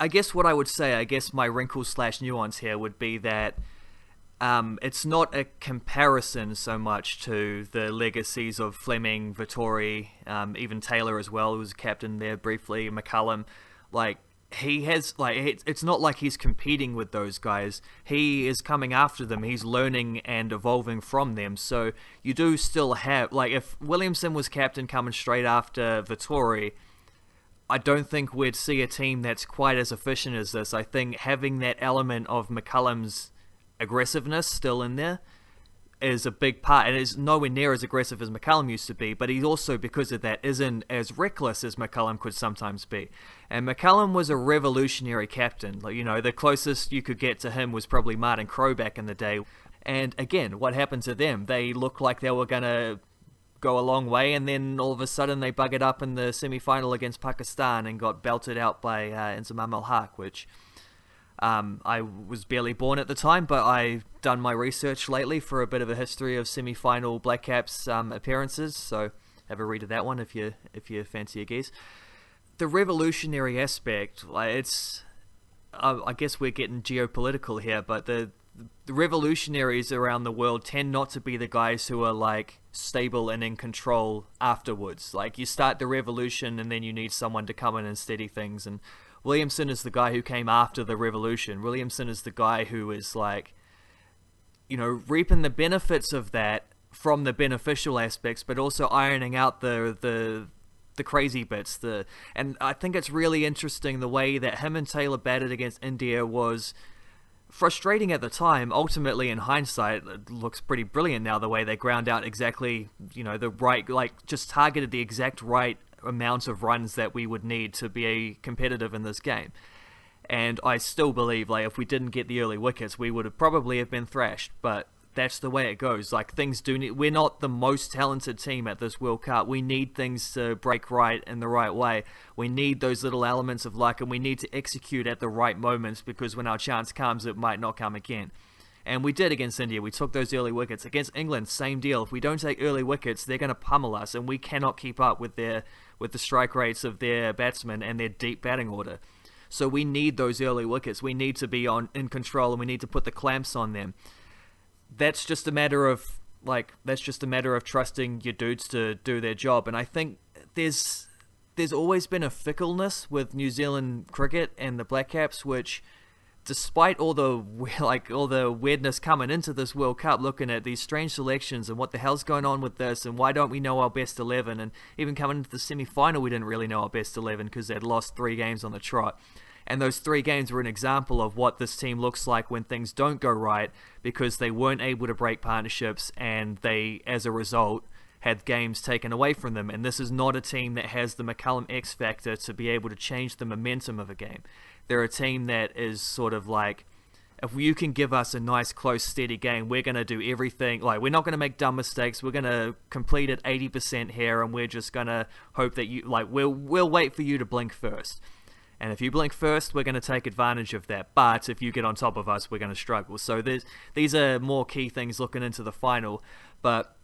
guess what I would say, my wrinkle/nuance here would be that it's not a comparison so much to the legacies of Fleming, Vettori, even Taylor as well, who was captain there briefly, McCullum. It's not like he's competing with those guys. He is coming after them. He's learning and evolving from them. So you do still have, if Williamson was captain coming straight after Vettori, I don't think we'd see a team that's quite as efficient as this. I think having that element of McCullum's aggressiveness still in there is a big part. It is nowhere near as aggressive as McCullum used to be, but he also, because of that, isn't as reckless as McCullum could sometimes be. And McCullum was a revolutionary captain. The closest you could get to him was probably Martin Crowe back in the day. And again, what happened to them? They looked like they were going to go a long way, and then all of a sudden they buggered up in the semi-final against Pakistan and got belted out by Inzamam al-Haq, which I was barely born at the time, but I've done my research lately for a bit of a history of semi-final Blackcaps appearances, so have a read of that one if you fancy a geese. the revolutionary aspect, like it's, I guess we're getting geopolitical here, but the revolutionaries around the world tend not to be the guys who are like stable and in control afterwards. Like you start the revolution and then you need someone to come in and steady things. And Williamson is the guy who came after the revolution. Williamson is the guy who is like, you know, reaping the benefits of that from the beneficial aspects, but also ironing out the crazy bits. And I think it's really interesting the way that him and Taylor batted against India was frustrating at the time. Ultimately, in hindsight, it looks pretty brilliant now, the way they ground out exactly, you know, the right, like just targeted the exact right amount of runs that we would need to be competitive in this game. And I still believe, like, if we didn't get the early wickets, we would have probably have been thrashed, but that's the way it goes. Like, things do need, we're not the most talented team at this World Cup. We need things to break right in the right way. We need those little elements of luck, and we need to execute at the right moments, because when our chance comes, it might not come again. And we did against India. We took those early wickets. Against England, same deal. If we don't take early wickets, they're going to pummel us, and we cannot keep up with the strike rates of their batsmen and their deep batting order. So we need those early wickets. We need to be in control, and we need to put the clamps on them. That's just a matter of trusting your dudes to do their job. And I think there's always been a fickleness with New Zealand cricket and the Blackcaps, which, despite all the weirdness coming into this World Cup, looking at these strange selections and what the hell's going on with this, and why don't we know our best 11, and even coming into the semi-final we didn't really know our best 11 because they'd lost 3 games on the trot. And those 3 games were an example of what this team looks like when things don't go right, because they weren't able to break partnerships, and they, as a result, had games taken away from them. And this is not a team that has the McCullum X factor to be able to change the momentum of a game. They're a team that is sort of like, if you can give us a nice, close, steady game, we're going to do everything. Like, we're not going to make dumb mistakes. We're going to complete it 80% here, and we're just going to hope that you, like, we'll wait for you to blink first. And if you blink first, we're going to take advantage of that. But if you get on top of us, we're going to struggle. So these are more key things looking into the final. But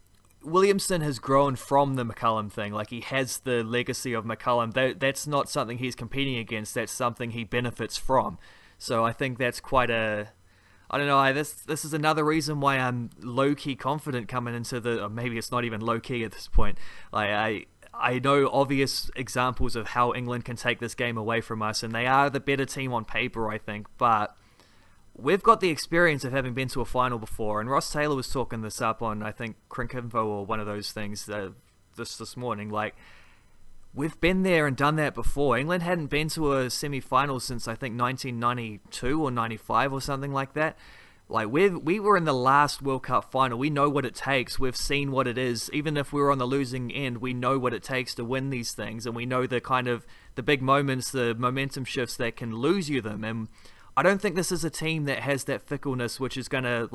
Williamson has grown from the McCullum thing. Like, he has the legacy of McCullum. That's not something he's competing against. That's something he benefits from. So I think that's quite a... I don't know, this is another reason why I'm low-key confident coming into the... Or maybe it's not even low-key at this point. Like, I know obvious examples of how England can take this game away from us, and they are the better team on paper, I think, but we've got the experience of having been to a final before, and Ross Taylor was talking this up on, I think, Cricinfo or one of those things this morning. Like, we've been there and done that before. England hadn't been to a semi-final since, I think, 1992 or 95 or something like that. Like, we were in the last World Cup final. We know what it takes. We've seen what it is. Even if we're on the losing end, we know what it takes to win these things. And we know the big moments, the momentum shifts that can lose you them. And I don't think this is a team that has that fickleness, which is going to,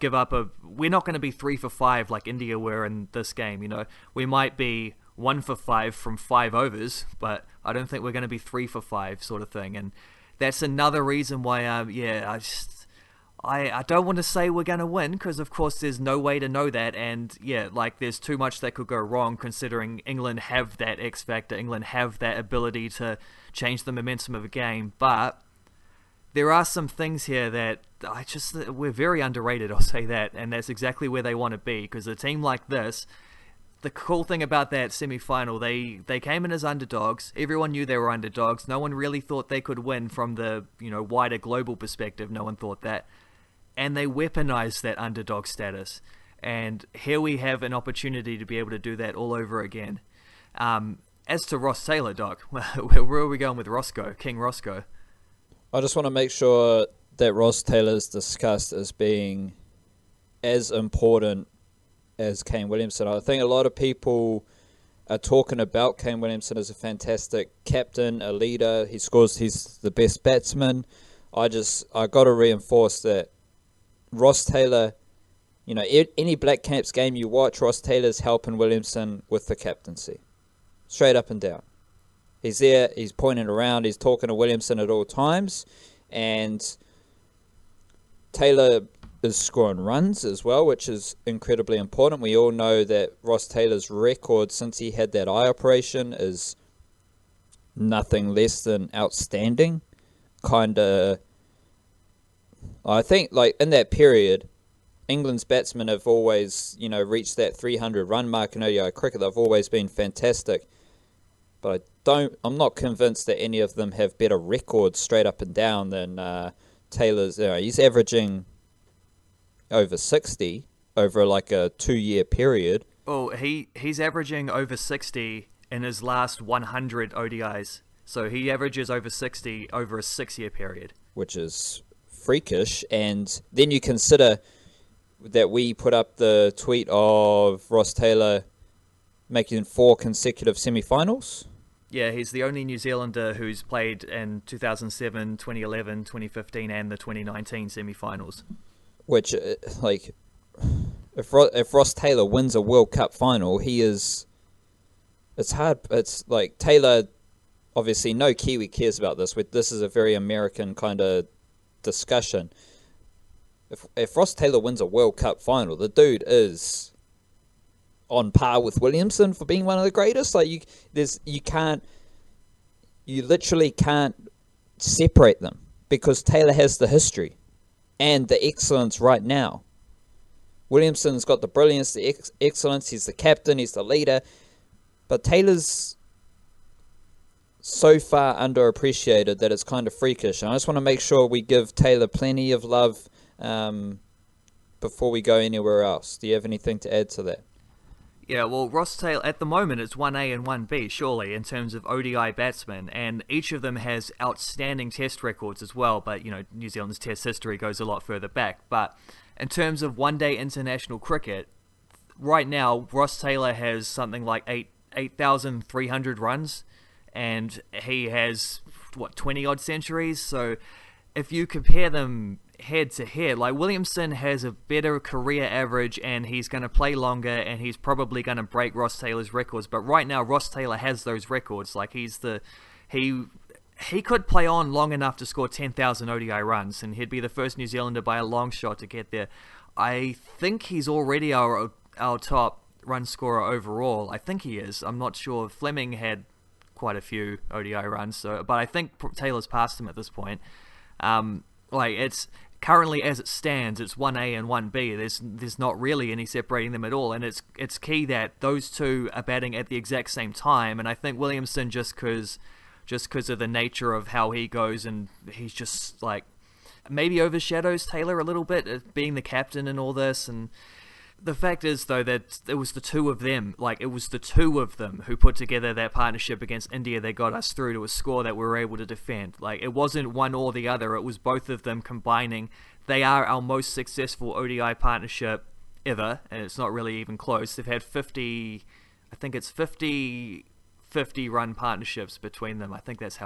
give up we're not going to be 3 for 5 like India were in this game, you know. We might be 1 for 5 from 5 overs, but I don't think we're going to be 3 for 5 sort of thing. And that's another reason why, I don't want to say we're going to win, because of course there's no way to know that, and there's too much that could go wrong, considering England have that X factor, England have that ability to change the momentum of a game. But there are some things here that we're very underrated, I'll say that, and that's exactly where they want to be, because a team like this, the cool thing about that semi-final, they came in as underdogs. Everyone knew they were underdogs. No one really thought they could win from the wider global perspective. No one thought that. And they weaponized that underdog status. And here we have an opportunity to be able to do that all over again. As to Ross Taylor, Doc, where are we going with Roscoe, King Roscoe? I just want to make sure that Ross Taylor is discussed as being as important as Kane Williamson. I think a lot of people are talking about Kane Williamson as a fantastic captain, a leader. He's the best batsman. I got to reinforce that Ross Taylor, any Blackcaps game you watch, Ross Taylor's helping Williamson with the captaincy. Straight up and down. He's there, he's pointing around, he's talking to Williamson at all times, and Taylor is scoring runs as well, which is incredibly important. We all know that Ross Taylor's record since he had that eye operation is nothing less than outstanding. Kind of, I think, like, in that period, England's batsmen have always, reached that 300 run mark in ODI cricket. They've always been fantastic. But I'm not convinced that any of them have better records straight up and down than Taylor's. He's averaging over 60 over like a 2-year period. Well, he's averaging over 60 in his last 100 ODIs. So he averages over 60 over a 6-year period. Which is freakish. And then you consider that we put up the tweet of Ross Taylor making 4 consecutive semi-finals. Yeah, he's the only New Zealander who's played in 2007, 2011, 2015 and the 2019 semi-finals. Which, like, if Ross Taylor wins a World Cup final, it's hard. It's like Taylor, obviously no Kiwi cares about this. This is a very American kind of discussion. If Ross Taylor wins a World Cup final, the dude is on par with Williamson for being one of the greatest. Like, you literally can't separate them because Taylor has the history and the excellence right now. Williamson's got the brilliance, the excellence. He's the captain. He's the leader. But Taylor's so far underappreciated that it's kind of freakish. And I just want to make sure we give Taylor plenty of love before we go anywhere else. Do you have anything to add to that? Yeah, well, Ross Taylor, at the moment, it's 1A and 1B, surely, in terms of ODI batsmen, and each of them has outstanding test records as well, but, New Zealand's test history goes a lot further back. But in terms of one-day international cricket, right now, Ross Taylor has something like 8,300 runs, and he has, 20-odd centuries, so if you compare them head to head, like, Williamson has a better career average and he's going to play longer and he's probably going to break Ross Taylor's records, but right now Ross Taylor has those records. Like, he could play on long enough to score 10,000 ODI runs and he'd be the first New Zealander by a long shot to get there. I think he's already our top run scorer overall. I think he is. I'm not sure. Fleming had quite a few ODI runs, but I think Taylor's passed him at this point. It's currently, as it stands, it's 1A and 1B. There's not really any separating them at all, and it's key that those two are batting at the exact same time. And I think Williamson, just because of the nature of how he goes, and he's just like maybe overshadows Taylor a little bit, being the captain and all this. And the fact is, though, that it was the two of them. Like, it was the two of them who put together that partnership against India that got us through to a score that we were able to defend. Like, it wasn't one or the other. It was both of them combining. They are our most successful ODI partnership ever, and it's not really even close. They've had 50 run partnerships between them. I think that's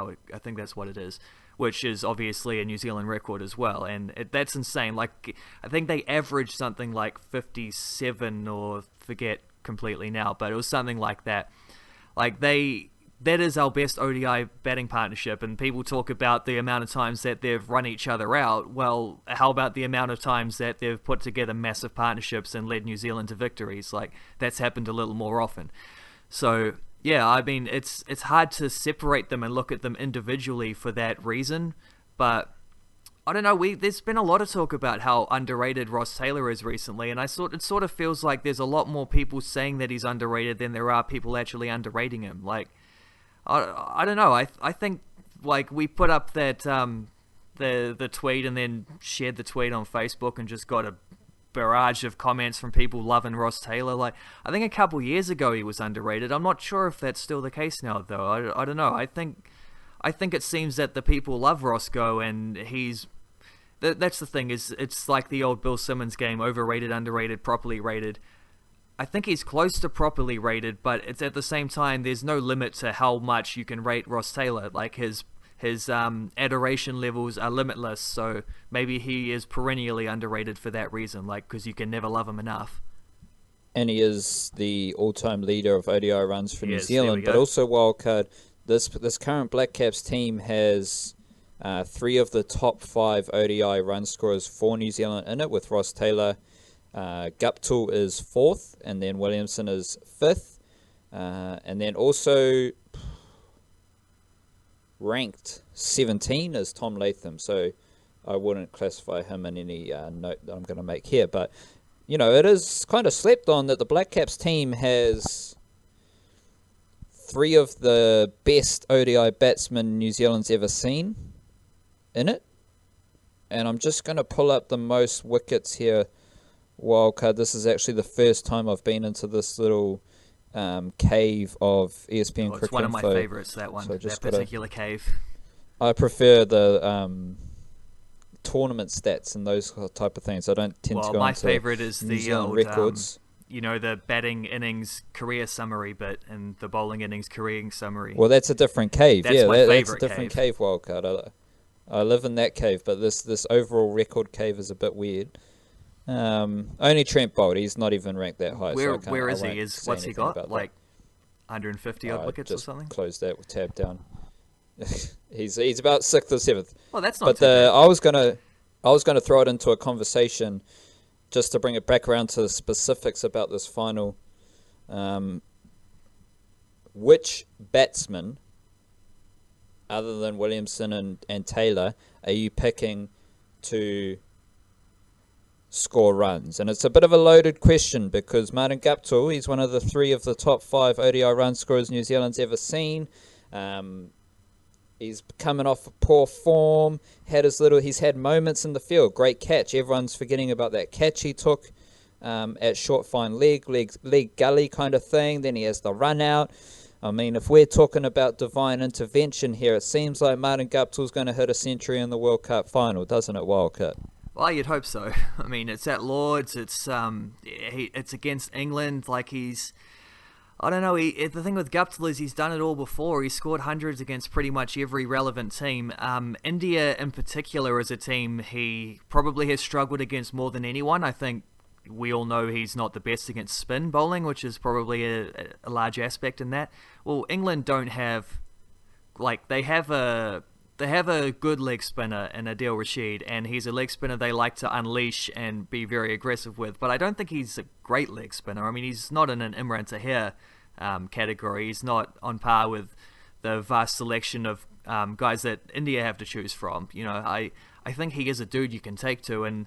what it is, which is obviously a New Zealand record as well, and that's insane. Like, I think they averaged something like 57, or forget completely now, but it was something like that. Like, that is our best ODI batting partnership, and people talk about the amount of times that they've run each other out. Well, how about the amount of times that they've put together massive partnerships and led New Zealand to victories? Like, that's happened a little more often. So yeah, I mean, it's hard to separate them and look at them individually for that reason, but I don't know, there's been a lot of talk about how underrated Ross Taylor is recently, and it sort of feels like there's a lot more people saying that he's underrated than there are people actually underrating him. Like, I don't know, I think, like, we put up that the tweet and then shared the tweet on Facebook and just got a barrage of comments from people loving Ross Taylor. Like, I think a couple years ago he was underrated. I'm not sure if that's still the case now, though. I don't know. I think it seems that the people love Roscoe, and that's the thing, is it's like the old Bill Simmons game: overrated, underrated, properly rated. I think he's close to properly rated, but it's at the same time, there's no limit to how much you can rate Ross Taylor. Like, his adoration levels are limitless, so maybe he is perennially underrated for that reason, like, because you can never love him enough. And he is the all-time leader of ODI runs for New Zealand, but also wildcard. This current Blackcaps team has 3 of the top 5 ODI run scorers for New Zealand in it, with Ross Taylor. Guptill is 4th, and then Williamson is 5th. And then also, ranked 17 is Tom Latham, so I wouldn't classify him in any note that I'm going to make here. But, it is kind of slept on that the Blackcaps team has 3 of the best ODI batsmen New Zealand's ever seen in it. And I'm just going to pull up the most wickets here, wildcard. This is actually the first time I've been into this little cave of ESPN Cricket. It's one of my Info. Favourites, that one, that particular cave. I prefer the tournament stats and those type of things. I don't tend to go my into favourite is New the Zealand old, records. the batting innings career summary bit and the bowling innings career summary. Well, that's a different cave. That's my favourite that's a different cave wildcard. I live in that cave, but this overall record cave is a bit weird. Only Trent Bolt, he's not even ranked that high. Where is he? What's he got? Like 150 odd wickets or something? Close that with tab down. he's about 6th or 7th. Well, that's not. But too bad. I was gonna throw it into a conversation just to bring it back around to the specifics about this final. Which batsman, other than Williamson and Taylor, are you picking to score runs? And it's a bit of a loaded question because Martin Guptill, he's one of the 3 of the top 5 ODI run scorers New Zealand's ever seen. He's coming off poor form. He's had moments in the field. Great catch. Everyone's forgetting about that catch he took at short fine leg gully kind of thing. Then he has the run out. I mean, if we're talking about divine intervention here, it seems like Martin Guptill's going to hit a century in the World Cup final, doesn't it, Wildcat? Well, you'd hope so. I mean, it's at Lord's. It's against England. Like I don't know. The thing with Guptill is he's done it all before. He scored hundreds against pretty much every relevant team. India, in particular, is a team he probably has struggled against more than anyone. I think we all know he's not the best against spin bowling, which is probably a large aspect in that. Well, England don't have, they have a good leg spinner in Adil Rashid, and he's a leg spinner they like to unleash and be very aggressive with. But I don't think he's a great leg spinner. I mean, he's not in an Imran Tahir category. He's not on par with the vast selection of guys that India have to choose from. I think he is a dude you can take to, and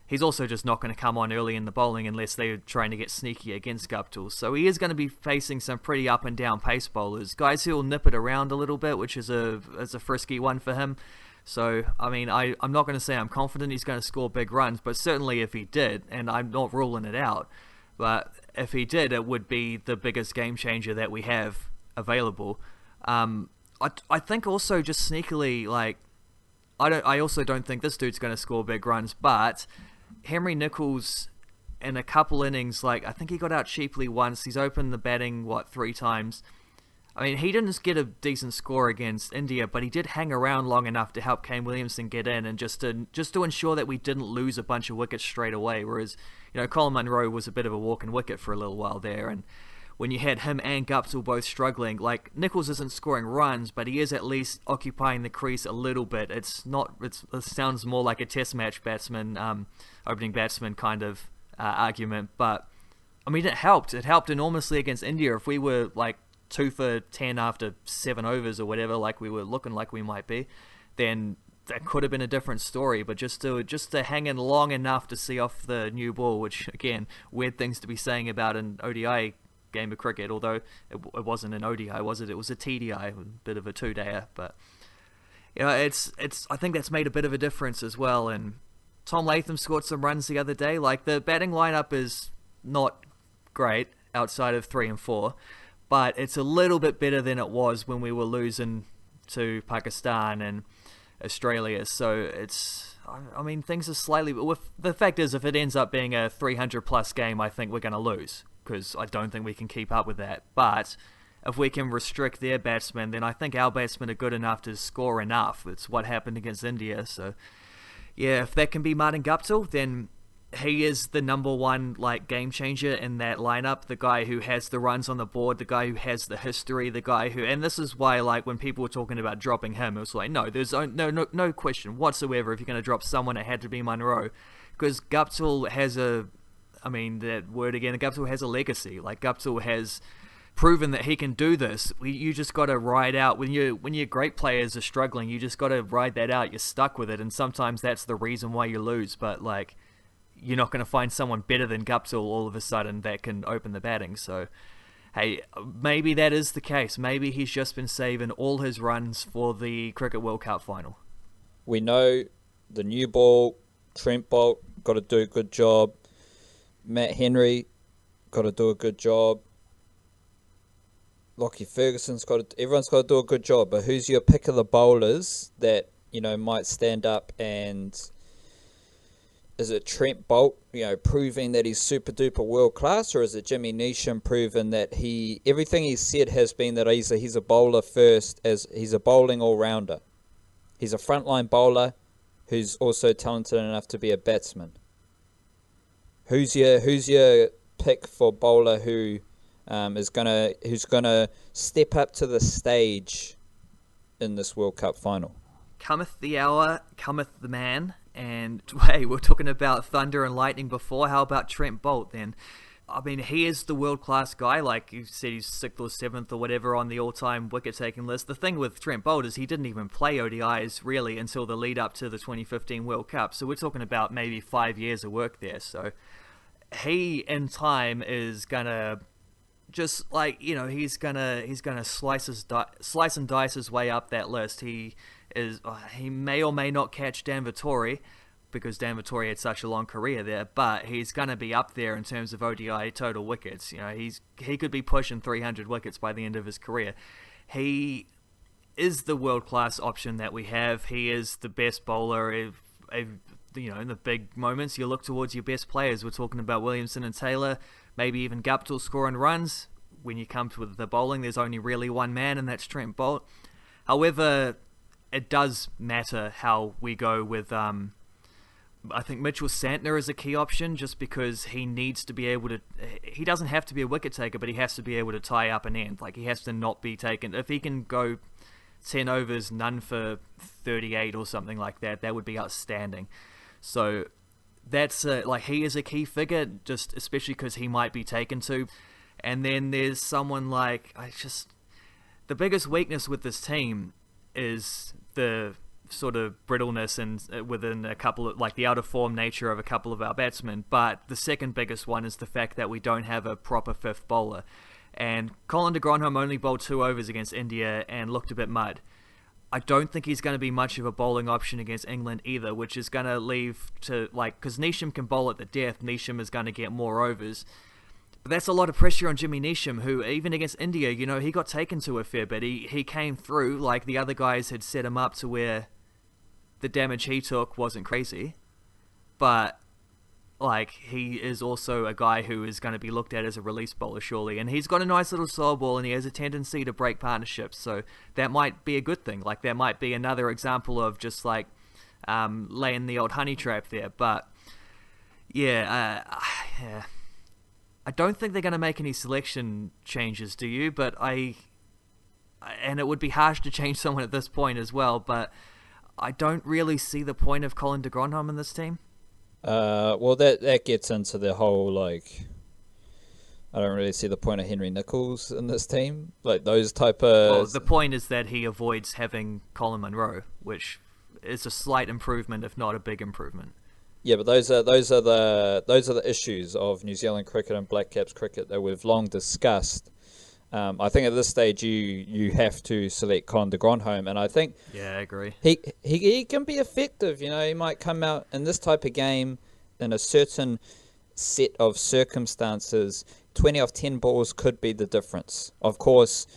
he's also just not going to come on early in the bowling unless they're trying to get sneaky against Guptill. So he is going to be facing some pretty up and down pace bowlers, guys who will nip it around a little bit, which is a frisky one for him. So, I mean, I'm not going to say I'm confident he's going to score big runs, but certainly if he did, and I'm not ruling it out, but if he did, it would be the biggest game changer that we have available. I think also just sneakily, I also don't think this dude's going to score big runs, but Henry Nicholls in a couple innings, I think he got out cheaply once. He's opened the batting, 3 times. I mean, he didn't get a decent score against India, but he did hang around long enough to help Kane Williamson get in and just to ensure that we didn't lose a bunch of wickets straight away. Whereas, Colin Munro was a bit of a walking wicket for a little while there. And when you had him and Guptill both struggling, Nicholls isn't scoring runs, but he is at least occupying the crease a little bit. It sounds more like a test match batsman, opening batsman kind of argument. But, I mean, it helped. It helped enormously against India. If we were 2 for 10 after 7 overs or whatever, like we were looking like we might be, then that could have been a different story. But just to hang in long enough to see off the new ball, which, again, weird things to be saying about an ODI game of cricket, although it wasn't an ODI, was it? It was a TDI, a bit of a 2-dayer. But it's I think that's made a bit of a difference as well. And Tom Latham scored some runs the other day. The batting lineup is not great outside of 3 and 4, but it's a little bit better than it was when we were losing to Pakistan and Australia. So I mean, things are slightly. The fact is, if it ends up being a 300+ game, I think we're going to lose, because I don't think we can keep up with that. But if we can restrict their batsmen, then I think our batsmen are good enough to score enough. It's what happened against India. So, yeah, if that can be Martin Guptill, then he is the number one game changer in that lineup. The guy who has the runs on the board, the guy who has the history, the guy who, and this is why when people were talking about dropping him, it was no, there's no question whatsoever. If you're going to drop someone, it had to be Munro, because Guptill has that word again, Guptill has a legacy. Guptill has proven that he can do this. You just got to ride out when your great players are struggling. You just got to ride that out. You're stuck with it, and sometimes that's the reason why you lose. But like, you're not going to find someone better than Guptill all of a sudden that can open the batting. So, hey, maybe that is the case. Maybe he's just been saving all his runs for the Cricket World Cup final. We know the new ball, Trent Boult, got to do a good job. Matt Henry, got to do a good job. Lockie Ferguson's everyone's got to do a good job. But who's your pick of the bowlers that, might stand up? And is it Trent Boult, proving that he's super duper world class, or is it Jimmy Neesham proving that everything he's said has been that he's a bowler first, as he's a bowling all rounder. He's a frontline bowler who's also talented enough to be a batsman. Who's your pick for bowler who's gonna step up to the stage in this World Cup final? Cometh the hour, cometh the man. And, hey, we're talking about Thunder and Lightning before. How about Trent Boult then? I mean, he is the world-class guy. Like you said, he's 6th or 7th or whatever on the all-time wicket-taking list. The thing with Trent Boult is he didn't even play ODIs, really, until the lead-up to the 2015 World Cup. So we're talking about maybe 5 years of work there. So he, in time, is going to just, he's gonna slice and dice his way up that list. He may or may not catch Dan Vettori, because Dan Vettori had such a long career there, but he's going to be up there in terms of ODI total wickets. He could be pushing 300 wickets by the end of his career. He is the world-class option that we have. He is the best bowler. In the big moments, you look towards your best players. We're talking about Williamson and Taylor, maybe even Guptill scoring runs. When you come to the bowling, there's only really one man, and that's Trent Boult. However, it does matter how we go with, I think Mitchell Santner is a key option, just because he needs to be able to, he doesn't have to be a wicket taker, but he has to be able to tie up an end. Like, he has to not be taken. If he can go 10 overs, none for 38 or something like that, that would be outstanding. So that's, he is a key figure, just especially because he might be taken to. And then there's someone the biggest weakness with this team is the sort of brittleness and within a couple of, the out of form nature of a couple of our batsmen. But the second biggest one is the fact that we don't have a proper fifth bowler. And Colin de Grandhomme only bowled 2 overs against India and looked a bit mud. I don't think he's going to be much of a bowling option against England either, which is going to leave to, because Neesham can bowl at the death, Neesham is going to get more overs. But that's a lot of pressure on Jimmy Neesham, who, even against India, he got taken to a fair bit. He came through, the other guys had set him up to where the damage he took wasn't crazy. But, he is also a guy who is going to be looked at as a release bowler, surely. And he's got a nice little slow ball, and he has a tendency to break partnerships. So that might be a good thing. That might be another example of just, laying the old honey trap there. But, yeah. I don't think they're going to make any selection changes, do you? But and it would be harsh to change someone at this point as well, but I don't really see the point of Colin de Grandhomme in this team. Well, that gets into the whole, I don't really see the point of Henry Nicholls in this team. Those type of... Well, the point is that he avoids having Colin Munro, which is a slight improvement, if not a big improvement. Yeah, but those are the issues of New Zealand cricket and Blackcaps cricket that we've long discussed. I think at this stage you have to select Colin de Grandhomme, and I think I agree. He can be effective. He might come out in this type of game in a certain set of circumstances. 20 off 10 balls could be the difference. Of course,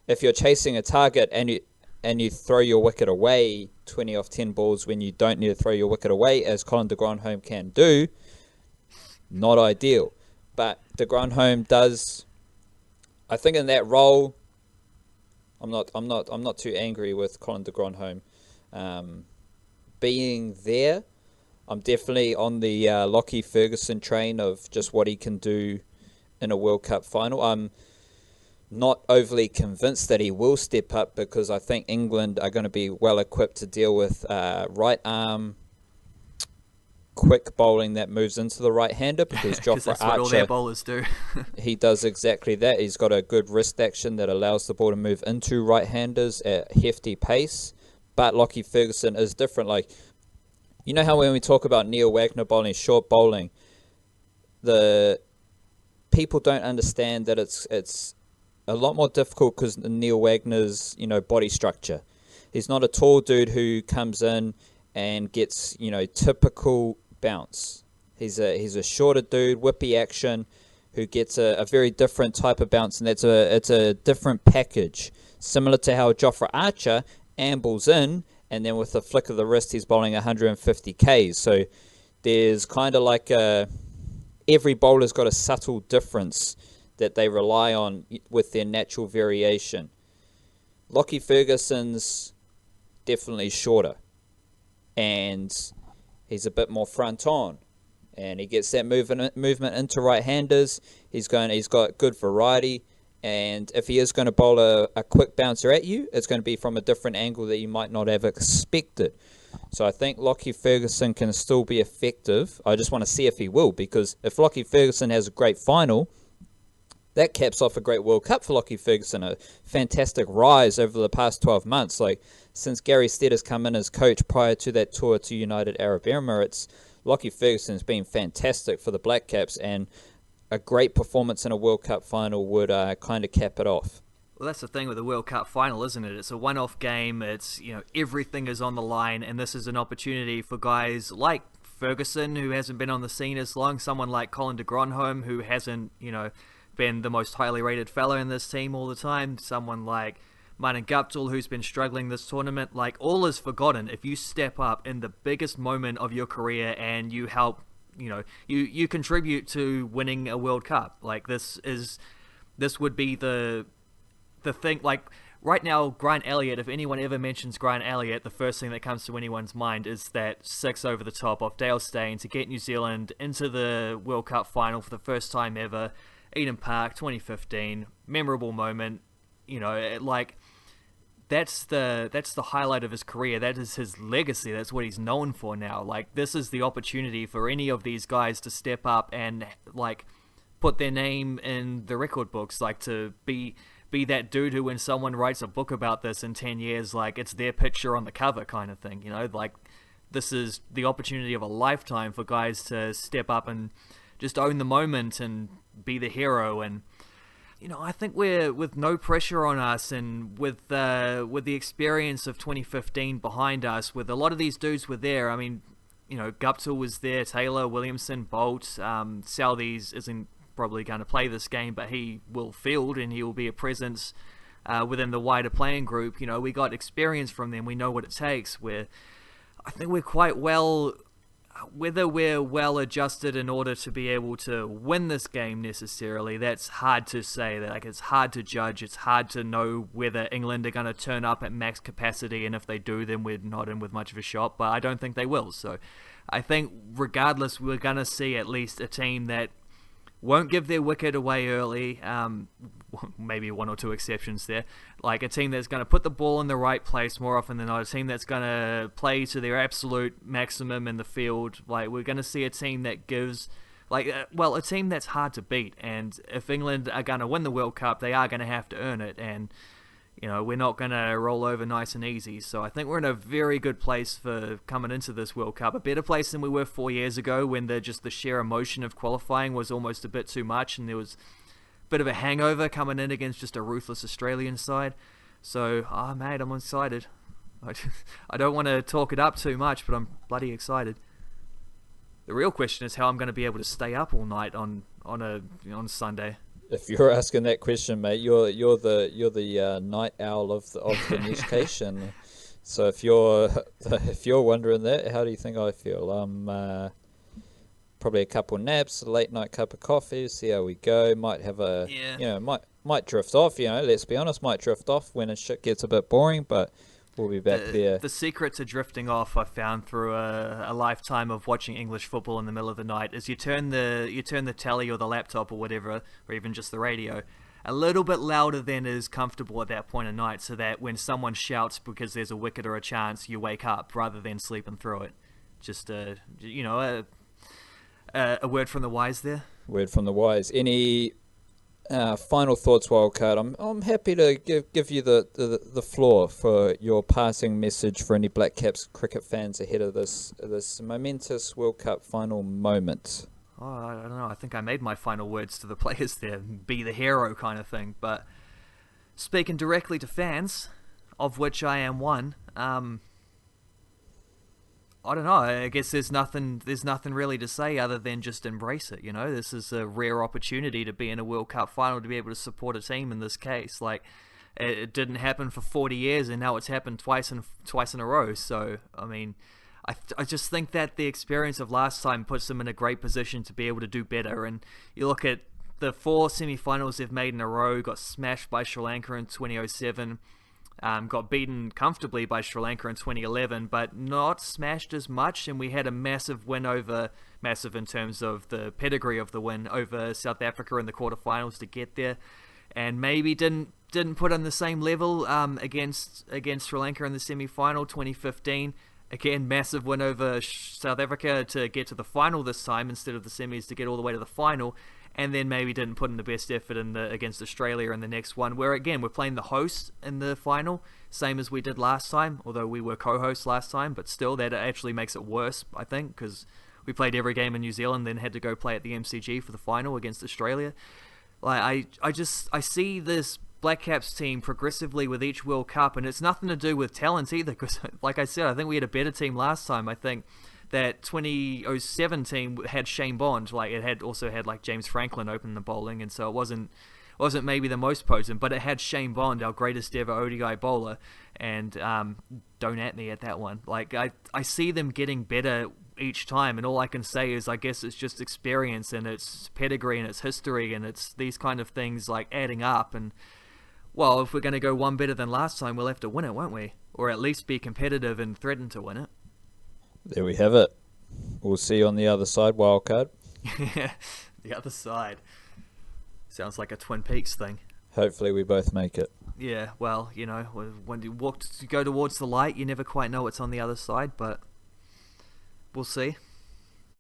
if you're chasing a target and you throw your wicket away 20 off 10 balls when you don't need to throw your wicket away, as Colin de Grandhomme can do, not ideal. But de Grandhomme does, I think, in that role, I'm not too angry with Colin de Grandhomme being there. I'm definitely on the Lockie Ferguson train of just what he can do in a World Cup final. I'm not overly convinced that he will step up, because I think England are going to be well equipped to deal with right arm quick bowling that moves into the right-hander, because Jofra that's what all their Archer, bowlers do. he does exactly that. He's got a good wrist action that allows the ball to move into right-handers at hefty pace. But Lockie Ferguson is different. Like, you know how when we talk about Neil Wagner bowling, short bowling, the people don't understand that it's a lot more difficult because Neil Wagner's, body structure. He's not a tall dude who comes in and gets, typical bounce. He's a shorter dude, whippy action, who gets a very different type of bounce, and it's a different package, similar to how Jofra Archer ambles in, and then with a flick of the wrist, he's bowling 150 Ks. So there's kind of like every bowler's got a subtle difference that they rely on with their natural variation. Lockie Ferguson's definitely shorter, and he's a bit more front on, and he gets that movement into right-handers. He's got good variety, and if he is going to bowl a quick bouncer at you, it's going to be from a different angle that you might not have expected. So I think Lockie Ferguson can still be effective. I just want to see if he will, because if Lockie Ferguson has a great final, that caps off a great World Cup for Lockie Ferguson, a fantastic rise over the past 12 months. Like, since Gary Stead has come in as coach prior to that tour to United Arab Emirates, Lockie Ferguson's been fantastic for the Blackcaps, and a great performance in a World Cup final would kind of cap it off. Well, that's the thing with the World Cup final, isn't it? It's a one-off game. It's, everything is on the line, and this is an opportunity for guys like Ferguson, who hasn't been on the scene as long, someone like Colin de Gronholm, who hasn't, been the most highly rated fellow in this team all the time, someone like Martin Guptill, who's been struggling this tournament. Like, all is forgotten if you step up in the biggest moment of your career and you help, you contribute to winning a World Cup. Like, this would be the thing. Like, right now, Grant Elliott, if anyone ever mentions Grant Elliott, the first thing that comes to anyone's mind is that 6 over the top off Dale Steyn to get New Zealand into the World Cup final for the first time ever. Eden Park, 2015, memorable moment. That's the highlight of his career. That is his legacy. That's what he's known for now. Like, this is the opportunity for any of these guys to step up and, like, put their name in the record books. Like, to be that dude who, when someone writes a book about this in 10 years, like, it's their picture on the cover kind of thing. Like, this is the opportunity of a lifetime for guys to step up and just own the moment and be the hero. And I think we're, with no pressure on us, and with the experience of 2015 behind us, with a lot of these dudes were there. I mean, Guptill was there, Taylor, Williamson, Bolt, Southees isn't probably going to play this game, but he will field and he will be a presence within the wider playing group. We got experience from them. We know what it takes. I think we're quite well. Whether we're well adjusted in order to be able to win this game necessarily, that's hard to say. Like, it's hard to judge. It's hard to know whether England are going to turn up at max capacity, and if they do, then we're not in with much of a shot. But I don't think they will. So I think regardless, we're going to see at least a team that won't give their wicket away early. Maybe one or two exceptions there. Like, a team that's going to put the ball in the right place more often than not. A team that's going to play to their absolute maximum in the field. Like, we're going to see a team that gives, a team that's hard to beat. And if England are going to win the World Cup, they are going to have to earn it. And, we're not going to roll over nice and easy. So I think we're in a very good place for coming into this World Cup. A better place than we were 4 years ago, when the sheer emotion of qualifying was almost a bit too much, and there was bit of a hangover coming in against just a ruthless Australian side. So, mate, I'm excited. I don't want to talk it up too much, but I'm bloody excited. The real question is how I'm going to be able to stay up all night on Sunday. If you're asking that question, mate, you're the night owl of the nation. So if you're wondering that, how do you think I feel? Probably a couple naps, a late night cup of coffee, see how we go. Might have might drift off, let's be honest, might drift off when shit gets a bit boring, but we'll be back there. The secret to drifting off, I found through a lifetime of watching English football in the middle of the night, is you turn the telly or the laptop or whatever, or even just the radio, a little bit louder than is comfortable at that point of night, so that when someone shouts because there's a wicket or a chance, you wake up rather than sleeping through it. Just a word from the wise there. Word from the wise. Any final thoughts, Wildcard? I'm happy to give you the floor for your passing message for any Blackcaps cricket fans ahead of this momentous World Cup final moment. Oh, I don't know. I think I made my final words to the players there. Be the hero kind of thing. But speaking directly to fans, of which I am one, I don't know. I guess there's nothing really to say other than just embrace it. This is a rare opportunity to be in a World Cup final, to be able to support a team in this case. Like, it didn't happen for 40 years, and now it's happened twice in a row. So, I mean, I just think that the experience of last time puts them in a great position to be able to do better. And you look at the 4 semi-finals they've made in a row, got smashed by Sri Lanka in 2007. Got beaten comfortably by Sri Lanka in 2011, but not smashed as much. And we had a massive in terms of the pedigree of the win over South Africa in the quarterfinals to get there, and maybe didn't put on the same level against Sri Lanka in the semi-final 2015. Again, massive win over South Africa to get to the final this time instead of the semis to get all the way to the final. And then maybe didn't put in the best effort against Australia in the next one, where again we're playing the host in the final, same as we did last time, although we were co-hosts last time, but still that actually makes it worse, I think, because we played every game in New Zealand, then had to go play at the MCG for the final against Australia. Like I see this Blackcaps team progressively with each World Cup, and it's nothing to do with talent either, because like I said, I think we had a better team last time. I think that 2007 team had Shane Bond, like it had also had like James Franklin open the bowling, and so it wasn't maybe the most potent, but it had Shane Bond, our greatest ever ODI bowler, and don't at me at that one. Like I see them getting better each time, and all I can say is I guess it's just experience and it's pedigree and it's history and it's these kind of things like adding up. And well, if we're going to go one better than last time, we'll have to win it, won't we? Or at least be competitive and threaten to win it. There we have it. We'll see you on the other side, Wildcard. The other side. Sounds like a Twin Peaks thing. Hopefully we both make it. Yeah, well, when you go towards the light, you never quite know what's on the other side, but we'll see.